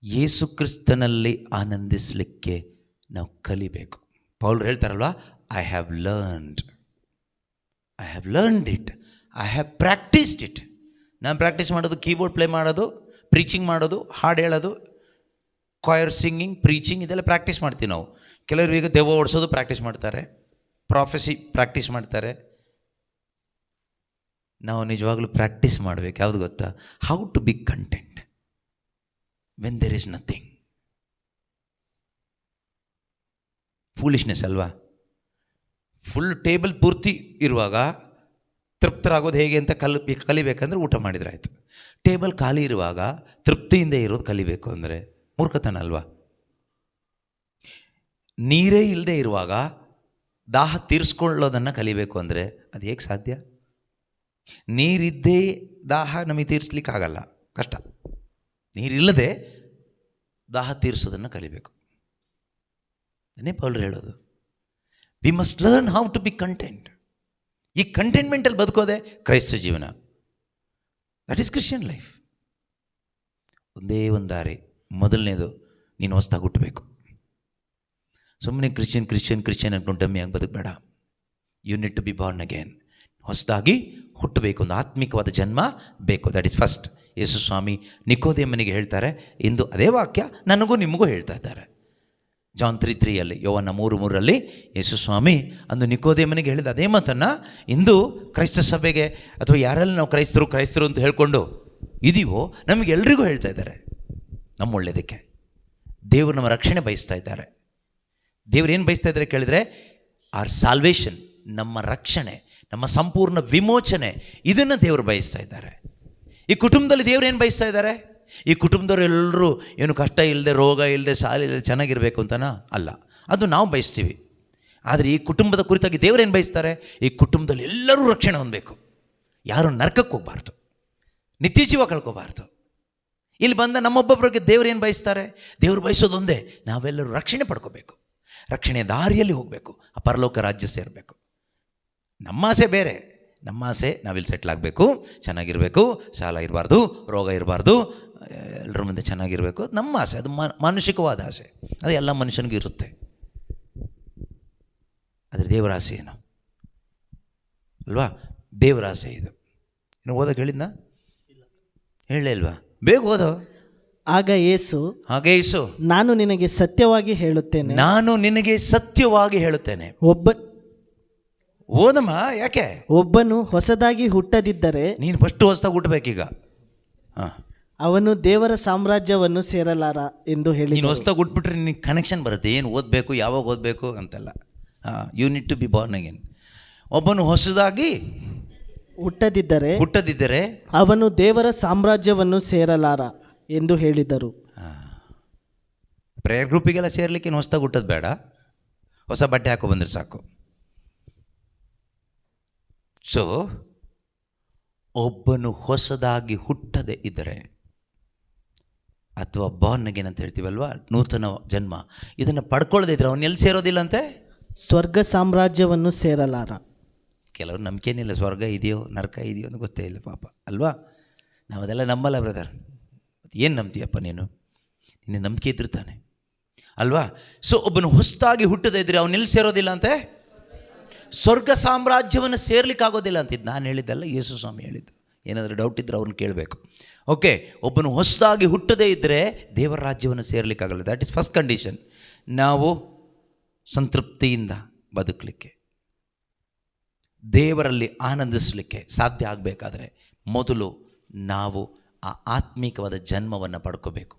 ಯೇಸು ಕ್ರಿಸ್ತನಲ್ಲಿ ಆನಂದಿಸಲಿಕ್ಕೆ ನಾವು ಕಲಿಬೇಕು. ಪೌಲರು ಹೇಳ್ತಾರಲ್ವಾ, I have learned it, I have practised it. ನಾನು ಪ್ರಾಕ್ಟೀಸ್ ಮಾಡೋದು, ಕೀಬೋರ್ಡ್ ಪ್ಲೇ ಮಾಡೋದು, ಪ್ರೀಚಿಂಗ್ ಮಾಡೋದು, ಹಾಡು ಹೇಳೋದು, ಕಾಯರ್ ಸಿಂಗಿಂಗ್, ಪ್ರೀಚಿಂಗ್, ಇದೆಲ್ಲ ಪ್ರಾಕ್ಟೀಸ್ ಮಾಡ್ತೀವಿ ನಾವು. ಕೆಲವರು ಈಗ ದೆವ್ವ ಓಡಿಸೋದು ಪ್ರಾಕ್ಟೀಸ್ ಮಾಡ್ತಾರೆ, ಪ್ರಾಫೆಸಿ ಪ್ರಾಕ್ಟೀಸ್ ಮಾಡ್ತಾರೆ. ನಾವು ನಿಜವಾಗ್ಲೂ ಪ್ರಾಕ್ಟೀಸ್ ಮಾಡಬೇಕು. ಯಾವುದು ಗೊತ್ತಾ? How to be content when there is nothing. Foolishness ಅಲ್ವಾ? ಫುಲ್ ಟೇಬಲ್ ಪೂರ್ತಿ ಇರುವಾಗ ತೃಪ್ತರಾಗೋದು ಹೇಗೆ ಅಂತ ಕಲಿಬೇಕಂದ್ರೆ ಊಟ ಮಾಡಿದ್ರೆ ಆಯಿತು. ಟೇಬಲ್ ಖಾಲಿ ಇರುವಾಗ ತೃಪ್ತಿಯಿಂದ ಇರೋದು ಕಲಿಬೇಕು ಅಂದರೆ ಮೂರ್ಖತನ ಅಲ್ವಾ? ನೀರೇ ಇಲ್ಲದೆ ಇರುವಾಗ ದಾಹ ತೀರಿಸ್ಕೊಳ್ಳೋದನ್ನು ಕಲಿಬೇಕು ಅಂದರೆ ಅದು ಹೇಗೆ ಸಾಧ್ಯ? ನೀರಿದ್ದೇ ದಾಹ ನಮಗೆ ತೀರಿಸ್ಲಿಕ್ಕಾಗಲ್ಲ, ಕಷ್ಟ. ನೀರಿಲ್ಲದೆ ದಾಹ ತೀರಿಸೋದನ್ನು ಕಲಿಬೇಕು. ಅದನ್ನೇ ಪೌಲರು ಹೇಳೋದು, we must learn how to be content. ಈ ಕಂಟೆಂಟ್ಮೆಂಟಲ್ಲಿ ಬದುಕೋದೆ ಕ್ರೈಸ್ತ ಜೀವನ. That is Christian life. ಒಂದೇ ಒಂದು ದಾರಿ, ಮೊದಲನೇದು ನೀನು ಹೊಸದಾಗಿ ಹುಟ್ಟಬೇಕು. ಸುಮ್ಮನೆ ಕ್ರಿಶ್ಚಿಯನ್ ಅಂದ್ಕೊಂಡು ಡಮ್ಮಿಯಾಗಿ ಬದುಕಬೇಡ. You need to be born again. ಹೊಸದಾಗಿ ಹುಟ್ಟಬೇಕು, ಒಂದು ಆತ್ಮಿಕವಾದ ಜನ್ಮ ಬೇಕು. That is first. ಯೇಸು ಸ್ವಾಮಿ ನಿಕೋದೇಮನಿಗೆ ಹೇಳ್ತಾರೆ, ಇಂದು ಅದೇ ವಾಕ್ಯ ನನಗೂ ನಿಮಗೂ ಹೇಳ್ತಾ ಇದ್ದಾರೆ. ಜಾನ್ 3:3 ಯೋವನ್ನ 3:3 ಯೇಸು ಸ್ವಾಮಿ ಅಂದು ನಿಕೋದೇಮನಿಗೆ ಹೇಳಿದ ಅದೇ ಮಾತನ್ನು ಇಂದು ಕ್ರೈಸ್ತ ಸಭೆಗೆ ಅಥವಾ ಯಾರೆಲ್ಲ ನಾವು ಕ್ರೈಸ್ತರು ಅಂತ ಹೇಳ್ಕೊಂಡು ಇದೀವೋ ನಮಗೆಲ್ರಿಗೂ ಹೇಳ್ತಾ ಇದ್ದಾರೆ, ನಮ್ಮ ಒಳ್ಳೆಯದಕ್ಕೆ. ದೇವರು ನಮ್ಮ ರಕ್ಷಣೆ ಬಯಸ್ತಾ ಇದ್ದಾರೆ. ದೇವರು ಏನು ಬಯಸ್ತಾ ಇದ್ದಾರೆ ಕೇಳಿದರೆ, ಆರ್ ಸಾಲ್ವೇಷನ್, ನಮ್ಮ ರಕ್ಷಣೆ, ನಮ್ಮ ಸಂಪೂರ್ಣ ವಿಮೋಚನೆ, ಇದನ್ನು ದೇವರು ಬಯಸ್ತಾ ಇದ್ದಾರೆ. ಈ ಕುಟುಂಬದಲ್ಲಿ ದೇವರು ಏನು ಬಯಸ್ತಾ ಇದ್ದಾರೆ? ಈ ಕುಟುಂಬದವ್ರು ಎಲ್ಲರೂ ಏನು ಕಷ್ಟ ಇಲ್ಲದೆ, ರೋಗ ಇಲ್ಲದೆ, ಸಾಲ ಇಲ್ಲದೆ ಚೆನ್ನಾಗಿರಬೇಕು ಅಂತನಾ? ಅಲ್ಲ, ಅದು ನಾವು ಬಯಸ್ತೀವಿ. ಆದರೆ ಈ ಕುಟುಂಬದ ಕುರಿತಾಗಿ ದೇವರು ಏನು ಬಯಸ್ತಾರೆ? ಈ ಕುಟುಂಬದಲ್ಲಿ ಎಲ್ಲರೂ ರಕ್ಷಣೆ ಹೊಂದಬೇಕು, ಯಾರು ನರಕಕ್ಕೆ ಹೋಗಬಾರ್ದು, ನಿತ್ಯ ಜೀವ ಕಳ್ಕೋಬಾರ್ದು. ಇಲ್ಲಿ ಬಂದ ನಮ್ಮೊಬ್ಬೊಬ್ಬರಿಗೆ ದೇವರು ಏನು ಬಯಸ್ತಾರೆ? ದೇವರು ಬಯಸೋದೊಂದೇ, ನಾವೆಲ್ಲರೂ ರಕ್ಷಣೆ ಪಡ್ಕೋಬೇಕು, ರಕ್ಷಣೆಯ ದಾರಿಯಲ್ಲಿ ಹೋಗಬೇಕು, ಆ ಪರಲೋಕ ರಾಜ್ಯ ಸೇರಬೇಕು. ನಮ್ಮ ಆಸೆ ಬೇರೆ. ನಮ್ಮ ಆಸೆ ನಾವಿಲ್ಲಿ ಸೆಟ್ಲ್ ಆಗಬೇಕು, ಚೆನ್ನಾಗಿರಬೇಕು, ಸಾಲ ಇರಬಾರ್ದು, ರೋಗ ಇರಬಾರ್ದು, ಎಲ್ಲರ ಮುಂದೆ ಚೆನ್ನಾಗಿರಬೇಕು. ನಮ್ಮ ಆಸೆ ಅದು ಮಾನುಷಿಕವಾದ ಆಸೆ, ಅದು ಎಲ್ಲ ಮನುಷ್ಯನಿಗೂ ಇರುತ್ತೆ. ಆದರೆ ದೇವರ ಆಸೆ ಏನು ಅಲ್ವಾ? ದೇವರ ಆಸೆ ಇದು. ಇನ್ನು ಓದೋಕೆ ಹೇಳಿದ್ನಾ? ಹೇಳಲೇ ಇಲ್ವಾ? ಬೇಗ ಓದೋ. ಆಗ ಯೇಸು, ಹಾಗೆ ಯೇಸು, ನಾನು ನಿನಗೆ ಸತ್ಯವಾಗಿ ಹೇಳುತ್ತೇನೆ, ನಾನು ನಿನಗೆ ಸತ್ಯವಾಗಿ ಹೇಳುತ್ತೇನೆ. ಓದಮ್ಮ. ಯಾಕೆ? ಒಬ್ಬನು ಹೊಸದಾಗಿ ಹುಟ್ಟದಿದ್ದರೆ, ನೀನು ಫಸ್ಟ್ ಹೊಸದಾಗಿ ಹುಟ್ಟಬೇಕೀಗ. ಹಾಂ, ಅವನು ದೇವರ ಸಾಮ್ರಾಜ್ಯವನ್ನು ಸೇರಲಾರ ಎಂದು ಹೇಳಿ. ನೀನು ಹೊಸದಾಗಿ ಹುಟ್ಬಿಟ್ರೆ ನಿನಗೆ ಕನೆಕ್ಷನ್ ಬರುತ್ತೆ, ಏನು ಓದಬೇಕು, ಯಾವಾಗ ಓದಬೇಕು ಅಂತೆಲ್ಲ. ಹಾಂ, you need to be born again. ಒಬ್ಬನು ಹೊಸದಾಗಿ ಹುಟ್ಟದಿದ್ದರೆ ಅವನು ದೇವರ ಸಾಮ್ರಾಜ್ಯವನ್ನು ಸೇರಲಾರ ಎಂದು ಹೇಳಿದರು. ಪ್ರೇಯರ್ ಗ್ರೂಪಿಗೆಲ್ಲ ಸೇರ್ಲಿಕ್ಕೆ ಹೊಸದಾಗಿ ಹುಟ್ಟೋದು ಬೇಡ, ಹೊಸ ಬಟ್ಟೆ ಹಾಕೋ ಬಂದರೆ ಸಾಕು. ಸೊ ಒಬ್ಬನು ಹೊಸದಾಗಿ ಹುಟ್ಟದೆ ಇದ್ದರೆ, ಅಥವಾ ಬಾರ್ನ್ ಅಗೇನ್ ಅಂತ ಹೇಳ್ತೀವಲ್ವ, ನೂತನ ಜನ್ಮ, ಇದನ್ನು ಪಡ್ಕೊಳ್ಳದೆ ಇದ್ರೆ ಅವನು ಎಲ್ಲಿ ಸೇರೋದಿಲ್ಲಂತೆ? ಸ್ವರ್ಗ ಸಾಮ್ರಾಜ್ಯವನ್ನು ಸೇರಲಾರ. ಕೆಲವರು ನಂಬಿಕೆನಿಲ್ಲ, ಸ್ವರ್ಗ ಇದೆಯೋ ನರಕ ಇದೆಯೋ ಅಂತ ಗೊತ್ತೇ ಇಲ್ಲ ಪಾಪ ಅಲ್ವಾ? ನಾವು ಅದೆಲ್ಲ ನಂಬಲ್ಲ ಬ್ರದರ್. ಏನು ನಂಬ್ತೀಯಪ್ಪ ನೀನು? ನಿನ್ನ ನಂಬಿಕೆ ಇದ್ರೆ ತಾನೆ ಅಲ್ವಾ? ಸೊ ಒಬ್ಬನು ಹೊಸದಾಗಿ ಹುಟ್ಟದೇ ಇದ್ದರೆ ಅವನೆಲ್ಲಿ ಸೇರೋದಿಲ್ಲ ಅಂತೆ? ಸ್ವರ್ಗ ಸಾಮ್ರಾಜ್ಯವನ್ನು ಸೇರ್ಲಿಕ್ಕಾಗೋದಿಲ್ಲ ಅಂತಿದ್ದು ನಾನು ಹೇಳಿದ್ದಲ್ಲ, ಯೇಸು ಸ್ವಾಮಿ ಹೇಳಿದ್ದು. ಏನಾದರೂ ಡೌಟ್ ಇದ್ದರೆ ಅವ್ರನ್ನ ಕೇಳಬೇಕು. ಓಕೆ, ಒಬ್ಬನು ಹೊಸದಾಗಿ ಹುಟ್ಟದೇ ಇದ್ದರೆ ದೇವರ ರಾಜ್ಯವನ್ನು ಸೇರ್ಲಿಕ್ಕಾಗಲ್ಲ. That is first condition. ನಾವು ಸಂತೃಪ್ತಿಯಿಂದ ಬದುಕಲಿಕ್ಕೆ, ದೇವರಲ್ಲಿ ಆನಂದಿಸಲಿಕ್ಕೆ ಸಾಧ್ಯ ಆಗಬೇಕಾದ್ರೆ ಮೊದಲು ನಾವು ಆ ಆತ್ಮೀಕವಾದ ಜನ್ಮವನ್ನು ಪಡ್ಕೋಬೇಕು.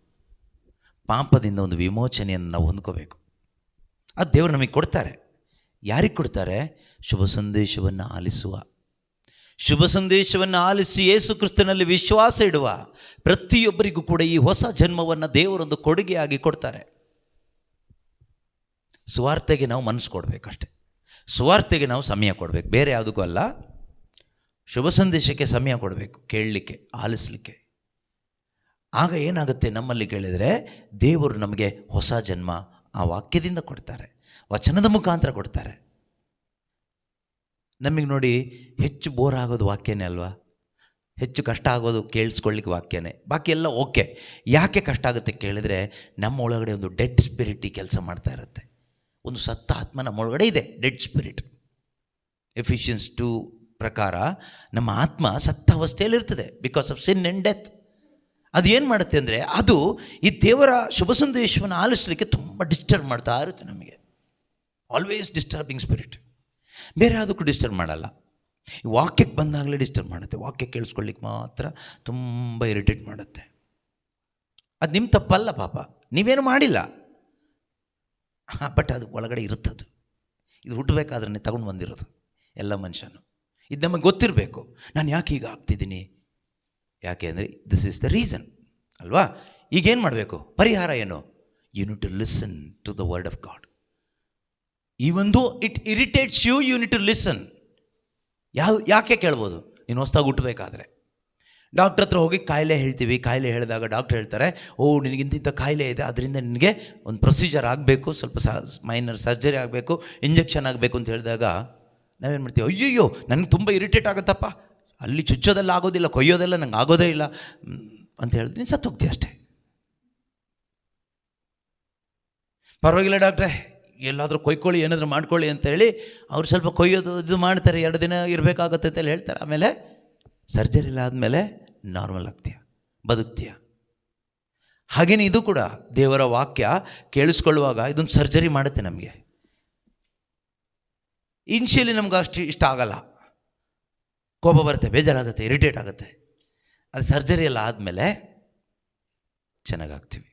ಪಾಪದಿಂದ ಒಂದು ವಿಮೋಚನೆಯನ್ನು ನಾವು ಹೊಂದ್ಕೋಬೇಕು. ಅದು ದೇವರು ನಮಗೆ ಕೊಡ್ತಾರೆ. ಯಾರಿಗೆ ಕೊಡ್ತಾರೆ? ಶುಭ ಸಂದೇಶವನ್ನು ಆಲಿಸುವ, ಶುಭ ಸಂದೇಶವನ್ನು ಆಲಿಸಿ ಯೇಸು ಕ್ರಿಸ್ತನಲ್ಲಿ ವಿಶ್ವಾಸ ಇಡುವ ಪ್ರತಿಯೊಬ್ಬರಿಗೂ ಕೂಡ ಈ ಹೊಸ ಜನ್ಮವನ್ನು ದೇವರೊಂದು ಕೊಡುಗೆಯಾಗಿ ಕೊಡ್ತಾರೆ. ಸುವಾರ್ತೆಗೆ ನಾವು ಮನಸ್ಸು ಕೊಡಬೇಕಷ್ಟೆ, ಸುವಾರ್ತೆಗೆ ನಾವು ಸಮಯ ಕೊಡಬೇಕು, ಬೇರೆ ಯಾವುದಕ್ಕೂ ಅಲ್ಲ. ಶುಭ ಸಂದೇಶಕ್ಕೆ ಸಮಯ ಕೊಡಬೇಕು, ಕೇಳಲಿಕ್ಕೆ, ಆಲಿಸಲಿಕ್ಕೆ. ಆಗ ಏನಾಗುತ್ತೆ ನಮ್ಮಲ್ಲಿ ಕೇಳಿದರೆ, ದೇವರು ನಮಗೆ ಹೊಸ ಜನ್ಮ ಆ ವಾಕ್ಯದಿಂದ ಕೊಡ್ತಾರೆ, ವಚನದ ಮುಖಾಂತರ ಕೊಡ್ತಾರೆ. ನಮಗೆ ನೋಡಿ ಹೆಚ್ಚು ಬೋರ್ ಆಗೋದು ವಾಕ್ಯನೇ ಅಲ್ವಾ? ಹೆಚ್ಚು ಕಷ್ಟ ಆಗೋದು ಕೇಳಿಸ್ಕೊಳ್ಳಿಕ್ಕೆ ವಾಕ್ಯನೇ. ಬಾಕಿ ಎಲ್ಲ ಓಕೆ. ಯಾಕೆ ಕಷ್ಟ ಆಗುತ್ತೆ ಕೇಳಿದರೆ, ನಮ್ಮ ಒಳಗಡೆ ಒಂದು ಡೆಡ್ ಸ್ಪಿರಿಟ್ ಈ ಕೆಲಸ ಮಾಡ್ತಾ ಇರುತ್ತೆ. ಒಂದು ಸತ್ತ ಆತ್ಮ ನಮ್ಮ ಒಳಗಡೆ ಇದೆ, ಡೆಡ್ ಸ್ಪಿರಿಟ್. ಎಫಿಷಿಯನ್ಸ್ 2 ಪ್ರಕಾರ ನಮ್ಮ ಆತ್ಮ ಸತ್ತ ಅವಸ್ಥೆಯಲ್ಲಿರ್ತದೆ, because of sin and death. ಅದು ಏನು ಮಾಡುತ್ತೆ ಅಂದರೆ, ಅದು ಈ ದೇವರ ಶುಭ ಸಂದೇಶವನ್ನು ಆಲಿಸಲಿಕ್ಕೆ ತುಂಬ ಡಿಸ್ಟರ್ಬ್ ಮಾಡ್ತಾ ಇರುತ್ತೆ ನಮಗೆ. Always disturbing spirit. ಬೇರೆ ಯಾವುದಕ್ಕೂ ಡಿಸ್ಟರ್ಬ್ ಮಾಡಲ್ಲ, ಈ ವಾಕ್ಯಕ್ಕೆ ಬಂದಾಗಲೇ ಡಿಸ್ಟರ್ಬ್ ಮಾಡುತ್ತೆ. ವಾಕ್ಯ ಕೇಳಿಸ್ಕೊಳ್ಳಿಕ್ಕೆ ಮಾತ್ರ ತುಂಬ ಇರಿಟೇಟ್ ಮಾಡುತ್ತೆ. ಅದು ನಿಮ್ಮ ತಪ್ಪಲ್ಲ ಪಾಪ, ನೀವೇನು ಮಾಡಿಲ್ಲ, ಬಟ್ ಅದು ಒಳಗಡೆ ಇರುತ್ತದು. ಇದು ಹುಟ್ಟಬೇಕಾದ್ರೆ ತಗೊಂಡು ಬಂದಿರೋದು ಎಲ್ಲ ಮನುಷ್ಯನು. ಇದು ನಮಗೆ ಗೊತ್ತಿರಬೇಕು, ನಾನು ಯಾಕೆ ಈಗ ಆಗ್ತಿದ್ದೀನಿ, ಯಾಕೆ ಅಂದರೆ ದಿಸ್ ಈಸ್ ದ ರೀಸನ್ ಅಲ್ವಾ? ಈಗೇನು ಮಾಡಬೇಕು? ಪರಿಹಾರ ಏನು? You need to listen to the word of God. Even though it irritates you, you need to listen. ಯಾಕೆ ಕೇಳ್ಬೋದು? ನೀನು ಹೊಸದಾಗಿ ಹುಟ್ಟಬೇಕಾದ್ರೆ ಡಾಕ್ಟ್ರ್ ಹತ್ರ ಹೋಗಿ ಕಾಯಿಲೆ ಹೇಳ್ತೀವಿ. ಕಾಯಿಲೆ ಹೇಳಿದಾಗ ಡಾಕ್ಟ್ರ್ ಹೇಳ್ತಾರೆ, ಓ ನಿನಗಿಂತಿಂಥ ಕಾಯಿಲೆ ಇದೆ, ಅದರಿಂದ ನಿನಗೆ ಒಂದು ಪ್ರೊಸೀಜರ್ ಆಗಬೇಕು, ಸ್ವಲ್ಪ ಮೈನರ್ ಸರ್ಜರಿ ಆಗಬೇಕು, ಇಂಜೆಕ್ಷನ್ ಆಗಬೇಕು ಅಂತ ಹೇಳಿದಾಗ ನಾವೇನು ಮಾಡ್ತೀವಿ? ಅಯ್ಯಯ್ಯೋ ನನಗೆ ತುಂಬ ಇರಿಟೇಟ್ ಆಗುತ್ತಪ್ಪ, ಅಲ್ಲಿ ಚುಚ್ಚೋದೆಲ್ಲ ಆಗೋದಿಲ್ಲ, ಕೊಯ್ಯೋದೆಲ್ಲ ನಂಗೆ ಆಗೋದೇ ಇಲ್ಲ ಅಂತ ಹೇಳಿದ್ರೆ ನೀನು ಸತ್ತು ಹೋಗ್ತೀಯ ಅಷ್ಟೇ. ಪರವಾಗಿಲ್ಲ ಡಾಕ್ಟ್ರೆ, ಎಲ್ಲಾದರೂ ಕೊಯ್ಕೊಳ್ಳಿ, ಏನಾದರೂ ಮಾಡ್ಕೊಳ್ಳಿ ಅಂತೇಳಿ ಅವ್ರು ಸ್ವಲ್ಪ ಕೊಯ್ಯೋದು ಇದು ಮಾಡ್ತಾರೆ, 2 ದಿನ ಇರಬೇಕಾಗತ್ತೆ ಅಂತೇಳಿ ಹೇಳ್ತಾರೆ. ಆಮೇಲೆ ಸರ್ಜರಿ ಎಲ್ಲ ಆದಮೇಲೆ ನಾರ್ಮಲ್ ಆಗ್ತೀಯ, ಬದುಕ್ತೀಯ. ಹಾಗೇನೆ ಇದು ಕೂಡ ದೇವರ ವಾಕ್ಯ ಕೇಳಿಸ್ಕೊಳ್ಳುವಾಗ ಇದೊಂದು ಸರ್ಜರಿ ಮಾಡುತ್ತೆ ನಮಗೆ. ಇನ್ಷಿಯಲಿ ನಮ್ಗೆ ಅಷ್ಟು ಇಷ್ಟ ಆಗಲ್ಲ, ಕೋಪ ಬರುತ್ತೆ, ಬೇಜಾರಾಗುತ್ತೆ, ಇರಿಟೇಟ್ ಆಗುತ್ತೆ. ಅದು ಸರ್ಜರಿ ಎಲ್ಲ ಆದಮೇಲೆ ಚೆನ್ನಾಗಾಗ್ತೀವಿ.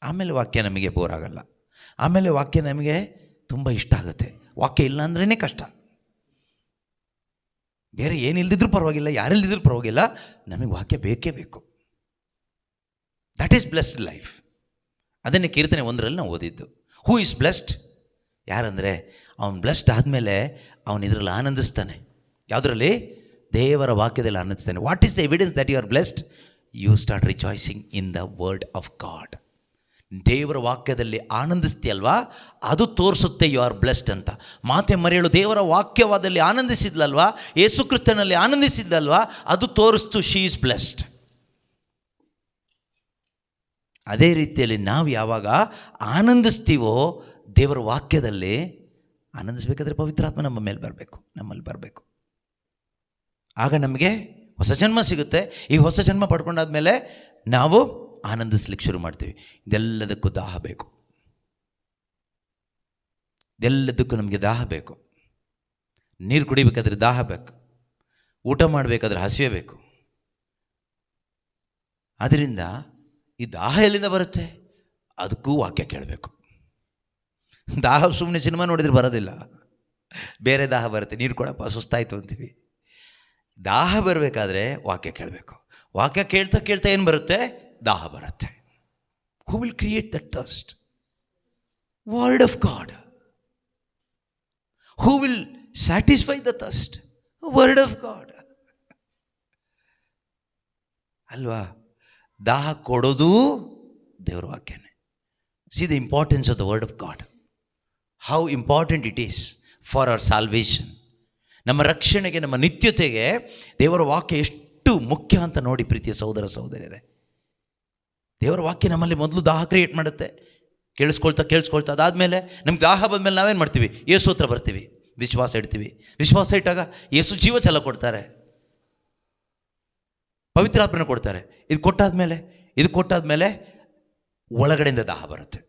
ಆಮೇಲೆ ವಾಕ್ಯ ನಮಗೆ ಬೋರ್ ಆಗಲ್ಲ. ಆಮೇಲೆ ವಾಕ್ಯ ನಮಗೆ ತುಂಬ ಇಷ್ಟ ಆಗುತ್ತೆ. ವಾಕ್ಯ ಇಲ್ಲ ಅಂದ್ರೇ ಕಷ್ಟ. ಬೇರೆ ಏನಿಲ್ದಿದ್ರೂ ಪರವಾಗಿಲ್ಲ, ಯಾರಿಲ್ದಿದ್ರೂ ಪರವಾಗಿಲ್ಲ, ನಮಗೆ ವಾಕ್ಯ ಬೇಕೇ ಬೇಕು. That is blessed life. ಅದನ್ನೇ ಕೀರ್ತನೆ 1ರಲ್ಲಿ ನಾವು ಓದಿದ್ದು. Who is blessed? ಯಾರಂದರೆ ಅವನು ಬ್ಲೆಸ್ಡ್ ಆದಮೇಲೆ ಅವನು ಇದರಲ್ಲಿ ಆನಂದಿಸ್ತಾನೆ. ಯಾವುದರಲ್ಲಿ? ದೇವರ ವಾಕ್ಯದಲ್ಲಿ ಆನಂದಿಸ್ತಾನೆ. What is the evidence that you are blessed? You start rejoicing in the word of God. ದೇವರ ವಾಕ್ಯದಲ್ಲಿ ಆನಂದಿಸ್ತೀಯಲ್ವಾ, ಅದು ತೋರಿಸುತ್ತೆ ಯು ಆರ್ ಬ್ಲೆಸ್ಡ್ ಅಂತ. ಮಾತೆ ಮರಿಯಳು ದೇವರ ವಾಕ್ಯವಾದಲ್ಲಿ ಆನಂದಿಸಿದ್ಲಲ್ವಾ, ಯೇಸು ಕ್ರಿಸ್ತನಲ್ಲಿ ಆನಂದಿಸಿದ್ಲಲ್ವಾ, ಅದು ತೋರಿಸ್ತು ಶಿ ಈಸ್ ಬ್ಲೆಸ್ಡ್. ಅದೇ ರೀತಿಯಲ್ಲಿ ನಾವು ಯಾವಾಗ ಆನಂದಿಸ್ತೀವೋ ದೇವರ ವಾಕ್ಯದಲ್ಲಿ, ಆನಂದಿಸಬೇಕಾದ್ರೆ ಪವಿತ್ರಾತ್ಮ ನಮ್ಮ ಮೇಲೆ ಬರಬೇಕು, ನಮ್ಮಲ್ಲಿ ಬರಬೇಕು. ಆಗ ನಮಗೆ ಹೊಸ ಜನ್ಮ ಸಿಗುತ್ತೆ. ಈ ಹೊಸ ಜನ್ಮ ಪಡ್ಕೊಂಡಾದ್ಮೇಲೆ ನಾವು ಆನಂದಿಸ್ಲಿಕ್ಕೆ ಶುರು ಮಾಡ್ತೀವಿ. ಇದೆಲ್ಲದಕ್ಕೂ ದಾಹ ಬೇಕು. ಇದೆಲ್ಲದಕ್ಕೂ ನಮಗೆ ದಾಹ ಬೇಕು. ನೀರು ಕುಡಿಬೇಕಾದ್ರೆ ದಾಹ ಬೇಕು, ಊಟ ಮಾಡಬೇಕಾದ್ರೆ ಹಸಿವೆ ಬೇಕು. ಅದರಿಂದ ಈ ದಾಹ ಎಲ್ಲಿಂದ ಬರುತ್ತೆ? ಅದಕ್ಕೂ ವಾಕ್ಯ ಕೇಳಬೇಕು. ದಾಹ ಸುಮ್ಮನೆ ಸಿನಿಮಾ ನೋಡಿದ್ರೆ ಬರೋದಿಲ್ಲ, ಬೇರೆ ದಾಹ ಬರುತ್ತೆ. ನೀರು ಕೊಡಪ್ಪ ಸುಸ್ತಾಯಿತು ಅಂತೀವಿ. ದಾಹ ಬರಬೇಕಾದ್ರೆ ವಾಕ್ಯ ಕೇಳಬೇಕು. ವಾಕ್ಯ ಕೇಳ್ತಾ ಕೇಳ್ತಾ ಏನು ಬರುತ್ತೆ? ದಾಹ ಬರುತ್ತೆ. Who will create that thirst? Word of God. Who will satisfy the thirst? Word of God ಅಲ್ವಾ? ದಾಹ ಕೊಡೋದು ದೇವರ ವಾಕ್ಯನೇ. See the importance of the word of God, how important it is for our salvation. ನಮ್ಮ ರಕ್ಷಣೆಗೆ, ನಮ್ಮ ನಿತ್ಯತೆಗೆ ದೇವರ ವಾಕ್ಯ ಎಷ್ಟು ಮುಖ್ಯ ಅಂತ ನೋಡಿ ಪ್ರೀತಿಯ ಸಹೋದರ ಸಹೋದರಿಯರೇ. ದೇವರ ವಾಕ್ಯ ನಮ್ಮಲ್ಲಿ ಮೊದಲು ದಾಹ ಕ್ರಿಯೇಟ್ ಮಾಡುತ್ತೆ. ಕೇಳಿಸ್ಕೊಳ್ತಾ ಅದಾದಮೇಲೆ ನಮ್ಗೆ ದಾಹ ಬಂದಮೇಲೆ ನಾವೇನು ಮಾಡ್ತೀವಿ? ಯೇಸು ಹತ್ರ ಬರ್ತೀವಿ, ವಿಶ್ವಾಸ ಇಡ್ತೀವಿ. ವಿಶ್ವಾಸ ಇಟ್ಟಾಗ ಯೇಸು ಜೀವಜಲ ಕೊಡ್ತಾರೆ, ಪವಿತ್ರಾತ್ಮನ ಕೊಡ್ತಾರೆ. ಇದು ಕೊಟ್ಟಾದ್ಮೇಲೆ ಒಳಗಡೆಯಿಂದ ದಾಹ ಬರುತ್ತೆ.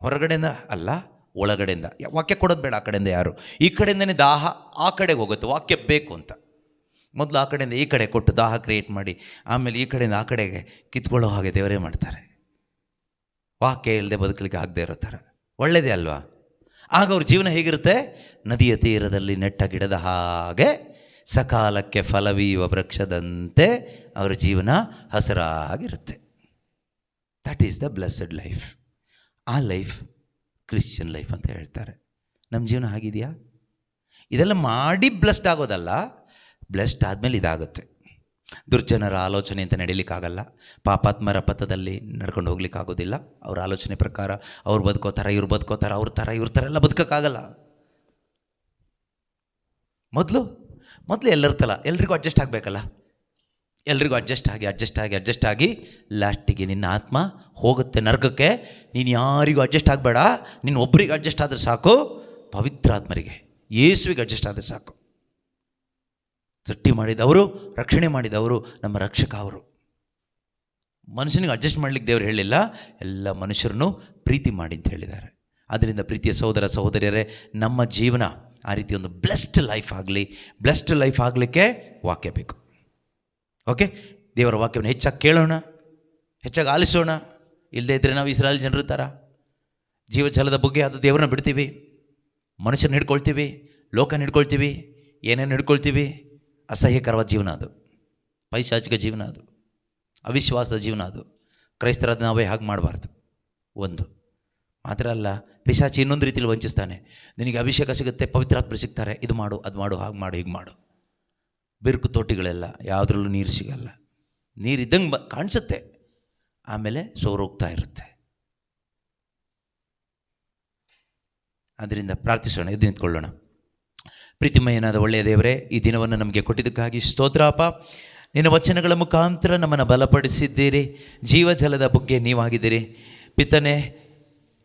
ಹೊರಗಡೆಯಿಂದ ಅಲ್ಲ, ಒಳಗಡೆಯಿಂದ. ವಾಕ್ಯ ಕೊಡೋದು ಬೇಡ ಆ ಕಡೆಯಿಂದ ಯಾರು. ಈ ಕಡೆಯಿಂದನೇ ದಾಹ ಆ ಕಡೆಗೆ ಹೋಗುತ್ತೆ. ವಾಕ್ಯ ಬೇಕು ಅಂತ ಮೊದಲು ಆ ಕಡೆಯಿಂದ ಈ ಕಡೆ ಕೊಟ್ಟು ದಾಹ ಕ್ರಿಯೇಟ್ ಮಾಡಿ, ಆಮೇಲೆ ಈ ಕಡೆಯಿಂದ ಆ ಕಡೆಗೆ ಕಿತ್ಕೊಳ್ಳೋ ಹಾಗೆ ದೇವರೇ ಮಾಡ್ತಾರೆ. ವಾಕ್ಯ ಇಲ್ಲದೆ ಬದುಕಲಿಕ್ಕೆ ಆಗದೆ ಇರೋ ಥರ. ಒಳ್ಳೆಯದೇ ಅಲ್ವಾ? ಆಗ ಅವ್ರ ಜೀವನ ಹೇಗಿರುತ್ತೆ? ನದಿಯ ತೀರದಲ್ಲಿ ನೆಟ್ಟ ಗಿಡದ ಹಾಗೆ, ಸಕಾಲಕ್ಕೆ ಫಲವೀಯುವ ವೃಕ್ಷದಂತೆ ಅವರ ಜೀವನ ಹಸಿರಾಗಿರುತ್ತೆ. That is the blessed life. ಆ ಲೈಫ್ ಕ್ರಿಶ್ಚಿಯನ್ ಲೈಫ್ ಅಂತ ಹೇಳ್ತಾರೆ. ನಮ್ಮ ಜೀವನ ಆಗಿದೆಯಾ? ಇದೆಲ್ಲ ಮಾಡಿ ಬ್ಲೆಸ್ಡ್ ಆಗೋದಲ್ಲ, ಬ್ಲೆಸ್ಡ್ ಆದಮೇಲೆ ಇದಾಗುತ್ತೆ. ದುರ್ಜನರ ಆಲೋಚನೆ ಅಂತ ನಡೀಲಿಕ್ಕಾಗಲ್ಲ. ಪಾಪಾತ್ಮರ ಪಥದಲ್ಲಿ ನಡ್ಕೊಂಡು ಹೋಗ್ಲಿಕ್ಕಾಗೋದಿಲ್ಲ. ಅವ್ರ ಆಲೋಚನೆ ಪ್ರಕಾರ ಅವ್ರು ಬದುಕೋತಾರೆ, ಇವ್ರು ಬದುಕೋತಾರೆ, ಅವ್ರ ಥರ ಇವ್ರ ಥರ ಎಲ್ಲ ಬದುಕೋಕ್ಕಾಗಲ್ಲ. ಮೊದಲು ಎಲ್ಲರ ಥರ ಎಲ್ರಿಗೂ ಅಡ್ಜಸ್ಟ್ ಆಗಬೇಕಲ್ಲ. ಎಲ್ರಿಗೂ ಅಡ್ಜಸ್ಟ್ ಆಗಿ ಲಾಸ್ಟಿಗೆ ನಿನ್ನ ಆತ್ಮ ಹೋಗುತ್ತೆ ನರಕಕ್ಕೆ. ನೀನು ಯಾರಿಗೂ ಅಡ್ಜಸ್ಟ್ ಆಗಬೇಡ, ನೀನು ಒಬ್ಬರಿಗೆ ಅಡ್ಜಸ್ಟ್ ಆದರೆ ಸಾಕು. ಪವಿತ್ರಾತ್ಮರಿಗೆ, ಯೇಸುವಿಗೆ ಅಡ್ಜಸ್ಟ್ ಆದರೆ ಸಾಕು. ಸೃಷ್ಟಿ ಮಾಡಿದವರು, ರಕ್ಷಣೆ ಮಾಡಿದವರು, ನಮ್ಮ ರಕ್ಷಕ ಅವರು. ಮನುಷ್ಯನಿಗೆ ಅಡ್ಜಸ್ಟ್ ಮಾಡಲಿಕ್ಕೆ ದೇವರು ಹೇಳಿಲ್ಲ, ಎಲ್ಲ ಮನುಷ್ಯರನ್ನು ಪ್ರೀತಿ ಮಾಡಿ ಅಂತ ಹೇಳಿದ್ದಾರೆ. ಆದ್ದರಿಂದ ಪ್ರೀತಿಯ ಸಹೋದರ ಸಹೋದರಿಯರೇ, ನಮ್ಮ ಜೀವನ ಆ ರೀತಿ ಒಂದು ಬ್ಲೆಸ್ಡ್ ಲೈಫ್ ಆಗಲಿಕ್ಕೆ ವಾಕ್ಯ ಬೇಕು. ಓಕೆ, ದೇವರ ವಾಕ್ಯವನ್ನು ಹೆಚ್ಚಾಗಿ ಕೇಳೋಣ, ಹೆಚ್ಚಾಗಿ ಆಲಿಸೋಣ. ಇಲ್ಲದೇ ಇದ್ದರೆ ನಾವು ಇಸ್ರಾಯೇಲ್ ಜನರ ಥರ ಜೀವಜಲದ ಬಗ್ಗೆ ಅದು ದೇವರನ್ನ ಬಿಡ್ತೀವಿ, ಮನುಷ್ಯನ ಹಿಡ್ಕೊಳ್ತೀವಿ, ಲೋಕನ ಹಿಡ್ಕೊಳ್ತೀವಿ, ಏನೇನು ಹಿಡ್ಕೊಳ್ತೀವಿ. ಅಸಹ್ಯಕರವಾದ ಜೀವನ ಅದು, ಪೈಶಾಚಿಕ ಜೀವನ ಅದು, ಅವಿಶ್ವಾಸದ ಜೀವನ ಅದು. ಕ್ರೈಸ್ತರಾದ ನಾವೇ ಹಾಗೆ ಮಾಡಬಾರ್ದು. ಒಂದು ಮಾತ್ರ ಅಲ್ಲ, ಪಿಶಾಚಿ ಇನ್ನೊಂದು ರೀತಿಯಲ್ಲಿ ವಂಚಿಸ್ತಾನೆ. ನಿನಗೆ ಅಭಿಷೇಕ ಸಿಗುತ್ತೆ, ಪವಿತ್ರಾತ್ಮರು ಸಿಗ್ತಾರೆ, ಇದು ಮಾಡು, ಅದು ಮಾಡು, ಹಾಗೆ ಮಾಡು, ಹೀಗೆ ಮಾಡು. ಬಿರುಕು ತೋಟಿಗಳೆಲ್ಲ, ಯಾವುದ್ರಲ್ಲೂ ನೀರು ಸಿಗಲ್ಲ. ನೀರಿದ್ದಂಗೆ ಕಾಣಿಸುತ್ತೆ, ಆಮೇಲೆ ಸೋರೋಗ್ತಾ ಇರುತ್ತೆ. ಅದರಿಂದ ಪ್ರಾರ್ಥಿಸೋಣ, ಎದ್ದು ನಿಂತ್ಕೊಳ್ಳೋಣ. ಪ್ರೀತಿಮಯನಾದ ಒಳ್ಳೆಯ ದೇವರೇ, ಈ ದಿನವನ್ನು ನಮಗೆ ಕೊಟ್ಟಿದ್ದಕ್ಕಾಗಿ ಸ್ತೋತ್ರಪ್ಪ. ನಿನ್ನ ವಚನಗಳ ಮುಖಾಂತರ ನಮ್ಮನ್ನು ಬಲಪಡಿಸಿದ್ದೀರಿ. ಜೀವಜಲದ ಬಗ್ಗೆ ನೀವಾಗಿದ್ದೀರಿ ಪಿತನೆ.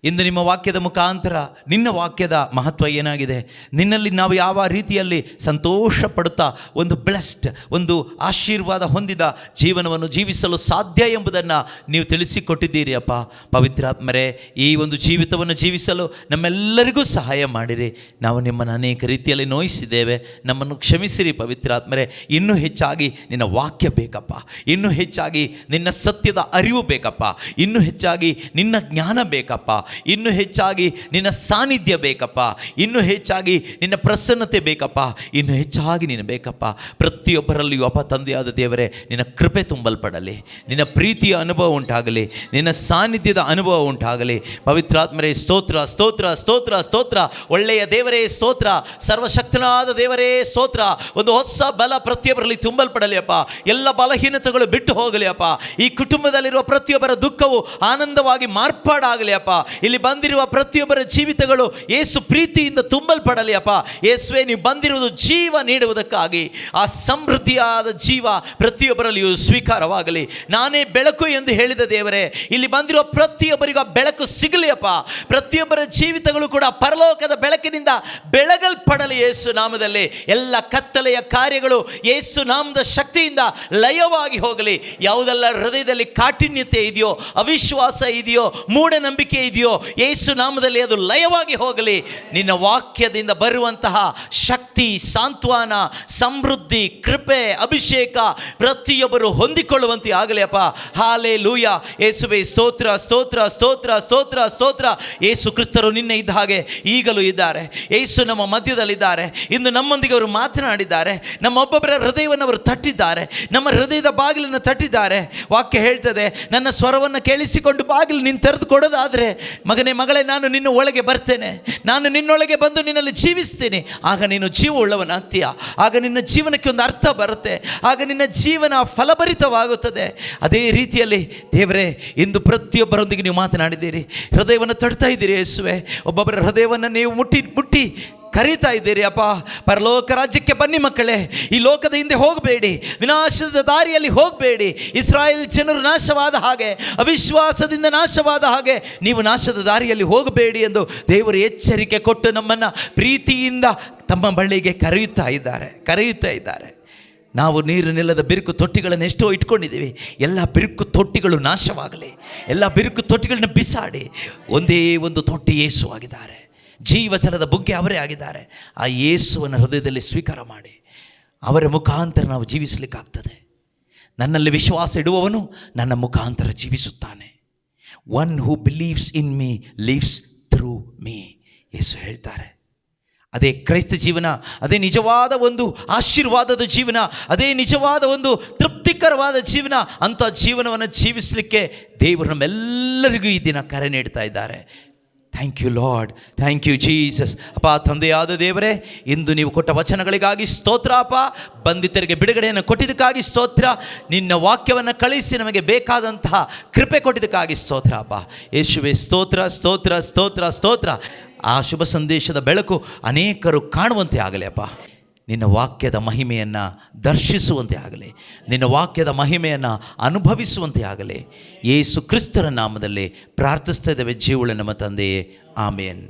ಇಂದು ನಿಮ್ಮ ವಾಕ್ಯದ ಮುಖಾಂತರ ನಿನ್ನ ವಾಕ್ಯದ ಮಹತ್ವ ಏನಾಗಿದೆ, ನಿನ್ನಲ್ಲಿ ನಾವು ಯಾವ ರೀತಿಯಲ್ಲಿ ಸಂತೋಷ ಪಡುತ್ತಾ ಒಂದು ಬ್ಲೆಸ್ಡ್, ಒಂದು ಆಶೀರ್ವಾದ ಹೊಂದಿದ ಜೀವನವನ್ನು ಜೀವಿಸಲು ಸಾಧ್ಯ ಎಂಬುದನ್ನು ನೀವು ತಿಳಿಸಿಕೊಟ್ಟಿದ್ದೀರಿ ಅಪ್ಪ. ಪವಿತ್ರಾತ್ಮರೇ, ಈ ಒಂದು ಜೀವಿತವನ್ನು ಜೀವಿಸಲು ನಮ್ಮೆಲ್ಲರಿಗೂ ಸಹಾಯ ಮಾಡಿರಿ. ನಾವು ನಿಮ್ಮನ್ನು ಅನೇಕ ರೀತಿಯಲ್ಲಿ ನೋಯಿಸಿದ್ದೇವೆ, ನಮ್ಮನ್ನು ಕ್ಷಮಿಸಿರಿ ಪವಿತ್ರಾತ್ಮರೇ. ಇನ್ನೂ ಹೆಚ್ಚಾಗಿ ನಿನ್ನ ವಾಕ್ಯ ಬೇಕಪ್ಪ, ಇನ್ನೂ ಹೆಚ್ಚಾಗಿ ನಿನ್ನ ಸತ್ಯದ ಅರಿವು ಬೇಕಪ್ಪ, ಇನ್ನೂ ಹೆಚ್ಚಾಗಿ ನಿನ್ನ ಜ್ಞಾನ ಬೇಕಪ್ಪ, ಇನ್ನೂ ಹೆಚ್ಚಾಗಿ ನಿನ್ನ ಸಾನ್ನಿಧ್ಯ ಬೇಕಪ್ಪ, ಇನ್ನೂ ಹೆಚ್ಚಾಗಿ ನಿನ್ನ ಪ್ರಸನ್ನತೆ ಬೇಕಪ್ಪ, ಇನ್ನೂ ಹೆಚ್ಚಾಗಿ ನೀನು ಬೇಕಪ್ಪ. ಪ್ರತಿಯೊಬ್ಬರಲ್ಲಿಯೂ ಅಪ್ಪ ತಂದೆಯಾದ ದೇವರೇ, ನಿನ್ನ ಕೃಪೆ ತುಂಬಲ್ಪಡಲಿ, ನಿನ್ನ ಪ್ರೀತಿಯ ಅನುಭವ ಉಂಟಾಗಲಿ, ನಿನ್ನ ಸಾನ್ನಿಧ್ಯದ ಅನುಭವ ಉಂಟಾಗಲಿ. ಪವಿತ್ರಾತ್ಮರೇ ಸ್ತೋತ್ರ ಸ್ತೋತ್ರ ಸ್ತೋತ್ರ ಸ್ತೋತ್ರ. ಒಳ್ಳೆಯ ದೇವರೇ ಸ್ತೋತ್ರ, ಸರ್ವಶಕ್ತನಾದ ದೇವರೇ ಸ್ತೋತ್ರ. ಒಂದು ಹೊಸ ಬಲ ಪ್ರತಿಯೊಬ್ಬರಲ್ಲಿ ತುಂಬಲ್ಪಡಲಿ ಅಪ್ಪ, ಎಲ್ಲ ಬಲಹೀನತೆಗಳು ಬಿಟ್ಟು ಹೋಗಲಿ ಅಪ್ಪ. ಈ ಕುಟುಂಬದಲ್ಲಿರುವ ಪ್ರತಿಯೊಬ್ಬರ ದುಃಖವು ಆನಂದವಾಗಿ ಮಾರ್ಪಾಡಾಗಲಿ ಅಪ್ಪ. ಇಲ್ಲಿ ಬಂದಿರುವ ಪ್ರತಿಯೊಬ್ಬರ ಜೀವಿತಗಳು ಯೇಸು ಪ್ರೀತಿಯಿಂದ ತುಂಬಲ್ಪಡಲಿ ಅಪ್ಪ. ಯೇಸುವೇ, ನೀವು ಬಂದಿರುವುದು ಜೀವ ನೀಡುವುದಕ್ಕಾಗಿ. ಆ ಸಮೃದ್ಧಿಯಾದ ಜೀವ ಪ್ರತಿಯೊಬ್ಬರಲ್ಲಿಯೂ ಸ್ವೀಕಾರವಾಗಲಿ. ನಾನೇ ಬೆಳಕು ಎಂದು ಹೇಳಿದ ದೇವರೇ, ಇಲ್ಲಿ ಬಂದಿರುವ ಪ್ರತಿಯೊಬ್ಬರಿಗೂ ಬೆಳಕು ಸಿಗಲಿ ಅಪ್ಪ. ಪ್ರತಿಯೊಬ್ಬರ ಜೀವಿತಗಳು ಕೂಡ ಪರಲೋಕದ ಬೆಳಕಿನಿಂದ ಬೆಳಗಲ್ಪಡಲಿ ಯೇಸು ನಾಮದಲ್ಲಿ. ಎಲ್ಲ ಕತ್ತಲೆಯ ಕಾರ್ಯಗಳು ಯೇಸು ನಾಮದ ಶಕ್ತಿಯಿಂದ ಲಯವಾಗಿ ಹೋಗಲಿ. ಯಾವುದೆಲ್ಲ ಹೃದಯದಲ್ಲಿ ಕಾಠಿಣ್ಯತೆ ಇದೆಯೋ, ಅವಿಶ್ವಾಸ ಇದೆಯೋ, ಮೂಢನಂಬಿಕೆ ಇದೆಯೋ, ಯೇಸು ನಾಮದಲ್ಲಿ ಅದು ಲಯವಾಗಿ ಹೋಗಲಿ. ನಿನ್ನ ವಾಕ್ಯದಿಂದ ಬರುವಂತಹ ಶಕ್ತಿ, ಸಾಂತ್ವನ, ಸಮೃದ್ಧಿ, ಕೃಪೆ, ಅಭಿಷೇಕ ಪ್ರತಿಯೊಬ್ಬರು ಹೊಂದಿಕೊಳ್ಳುವಂತೆ ಆಗಲಿ ಅಪ್ಪ. ಹಾಲೆಲೂಯ. ಯೇಸುವೇ ಸ್ತೋತ್ರ ಸ್ತೋತ್ರ ಸ್ತೋತ್ರ ಸ್ತೋತ್ರ ಸ್ತೋತ್ರ. ಯೇಸು ಕ್ರಿಸ್ತರು ನಿನ್ನೆ ಇದ್ದ ಹಾಗೆ ಈಗಲೂ ಇದ್ದಾರೆ. ಯೇಸು ನಮ್ಮ ಮಧ್ಯದಲ್ಲಿದ್ದಾರೆ. ಇಂದು ನಮ್ಮೊಂದಿಗೆ ಅವರು ಮಾತನಾಡಿದ್ದಾರೆ. ನಮ್ಮೊಬ್ಬೊಬ್ಬರ ಹೃದಯವನ್ನು ಅವರು ತಟ್ಟಿದ್ದಾರೆ, ನಮ್ಮ ಹೃದಯದ ಬಾಗಿಲನ್ನು ತಟ್ಟಿದ್ದಾರೆ. ವಾಕ್ಯ ಹೇಳ್ತದೆ, ನನ್ನ ಸ್ವರವನ್ನು ಕೇಳಿಸಿಕೊಂಡು ಬಾಗಿಲು ನೀನು ತೆರೆದು ಕೊಡೋದಾದರೆ, ಮಗನೇ ಮಗಳೇ, ನಾನು ನಿನ್ನ ಒಳಗೆ ಬರ್ತೇನೆ, ನಾನು ನಿನ್ನೊಳಗೆ ಬಂದು ನಿನ್ನಲ್ಲಿ ಜೀವಿಸ್ತೀನಿ. ಆಗ ನೀನು ಜೀವ ಉಳ್ಳವನಾಗ್ತೀಯ. ಆಗ ನಿನ್ನ ಜೀವನಕ್ಕೆ ಒಂದು ಅರ್ಥ ಬರುತ್ತೆ. ಆಗ ನಿನ್ನ ಜೀವನ ಫಲಭರಿತವಾಗುತ್ತದೆ. ಅದೇ ರೀತಿಯಲ್ಲಿ ದೇವರೇ, ಇಂದು ಪ್ರತಿಯೊಬ್ಬರೊಂದಿಗೆ ನೀವು ಮಾತನಾಡಿದ್ದೀರಿ, ಹೃದಯವನ್ನು ತಡ್ತಾ ಇದ್ದೀರಿ ಯೇಸುವೆ. ಒಬ್ಬೊಬ್ಬರ ಹೃದಯವನ್ನು ನೀವು ಮುಟ್ಟಿ ಮುಟ್ಟಿ ಕರೀತಾ ಇದ್ದೀರಿ ಅಪ್ಪ. ಪರಲೋಕ ರಾಜ್ಯಕ್ಕೆ ಬನ್ನಿ ಮಕ್ಕಳೇ, ಈ ಲೋಕದ ಹಿಂದೆ ಹೋಗಬೇಡಿ, ವಿನಾಶದ ದಾರಿಯಲ್ಲಿ ಹೋಗಬೇಡಿ. ಇಸ್ರಾಯೇಲ್ ಜನರು ನಾಶವಾದ ಹಾಗೆ, ಅವಿಶ್ವಾಸದಿಂದ ನಾಶವಾದ ಹಾಗೆ ನೀವು ನಾಶದ ದಾರಿಯಲ್ಲಿ ಹೋಗಬೇಡಿ ಎಂದು ದೇವರು ಎಚ್ಚರಿಕೆ ಕೊಟ್ಟು ನಮ್ಮನ್ನು ಪ್ರೀತಿಯಿಂದ ತಮ್ಮ ಬಳಿಗೆ ಕರೆಯುತ್ತಾ ಇದ್ದಾರೆ. ನಾವು ನೀರು ನಿಲ್ಲದ ಬಿರುಕು ತೊಟ್ಟಿಗಳನ್ನು ಎಷ್ಟೋ ಇಟ್ಕೊಂಡಿದ್ದೀವಿ. ಎಲ್ಲ ಬಿರುಕು ತೊಟ್ಟಿಗಳು ನಾಶವಾಗಲಿ, ಎಲ್ಲ ಬಿರುಕು ತೊಟ್ಟಿಗಳನ್ನ ಬಿಸಾಡಿ ಒಂದೇ ಒಂದು ತೊಟ್ಟಿ ಯೇಸು ಆಗಿದ್ದಾರೆ. ಜೀವಜಲದ ಬುಗ್ಗೆ ಅವರೇ ಆಗಿದ್ದಾರೆ. ಆ ಯೇಸುವನ್ನು ಹೃದಯದಲ್ಲಿ ಸ್ವೀಕಾರ ಮಾಡಿ ಅವರ ಮುಖಾಂತರ ನಾವು ಜೀವಿಸಲಿಕ್ಕಾಗ್ತದೆ. ನನ್ನಲ್ಲಿ ವಿಶ್ವಾಸ ಇಡುವವನು ನನ್ನ ಮುಖಾಂತರ ಜೀವಿಸುತ್ತಾನೆ. One who believes in me lives through me. Yesu ಹೇಳ್ತಾರೆ. ಅದೇ ಕ್ರೈಸ್ತ ಜೀವನ, ಅದೇ ನಿಜವಾದ ಒಂದು ಆಶೀರ್ವಾದದ ಜೀವನ, ಅದೇ ನಿಜವಾದ ಒಂದು ತೃಪ್ತಿಕರವಾದ ಜೀವನ. ಅಂಥ ಜೀವನವನ್ನು ಜೀವಿಸಲಿಕ್ಕೆ ದೇವರು ನಮ್ಮೆಲ್ಲರಿಗೂ ಈ ದಿನ ಕರೆ ನೀಡ್ತಾ ಇದ್ದಾರೆ. Thank you Lord, thank you Jesus. ಅಪ್ಪ ತಂದೆಯಾದ ದೇವರೇ, ಇಂದು ನೀವು ಕೊಟ್ಟ ವಚನಗಳಿಗಾಗಿ ಸ್ತೋತ್ರ ಅಪ್ಪ. ಬಂಧಿತರಿಗೆ ಬಿಡುಗಡೆಯನ್ನು ಕೊಟ್ಟಿದ್ದಕ್ಕಾಗಿ ಸ್ತೋತ್ರ. ನಿನ್ನ ವಾಕ್ಯವನ್ನು ಕಳಿಸಿ ನಮಗೆ ಬೇಕಾದಂತಹ ಕೃಪೆ ಕೊಟ್ಟಿದ್ದಕ್ಕಾಗಿ ಸ್ತೋತ್ರ ಅಪ್ಪ. ಯೇಸುವೇ ಸ್ತೋತ್ರ ಸ್ತೋತ್ರ ಸ್ತೋತ್ರ ಸ್ತೋತ್ರ. ಆ ಶುಭ ಸಂದೇಶದ ಬೆಳಕು ಅನೇಕರು ಕಾಣುವಂತೆ ಆಗಲಿ ಅಪ್ಪ. ನಿನ್ನ ವಾಕ್ಯದ ಮಹಿಮೆಯನ್ನು ದರ್ಶಿಸುವಂತೆ ಆಗಲಿ, ನಿನ್ನ ವಾಕ್ಯದ ಮಹಿಮೆಯನ್ನು ಅನುಭವಿಸುವಂತೆ ಆಗಲಿ. ಯೇಸು ಕ್ರಿಸ್ತರ ನಾಮದಲ್ಲಿ ಪ್ರಾರ್ಥಿಸ್ತಾ ಇದ್ದೇವೆ ಜೀವಳ ನಮ್ಮ ತಂದೆಯೇ, ಆಮೇನ್.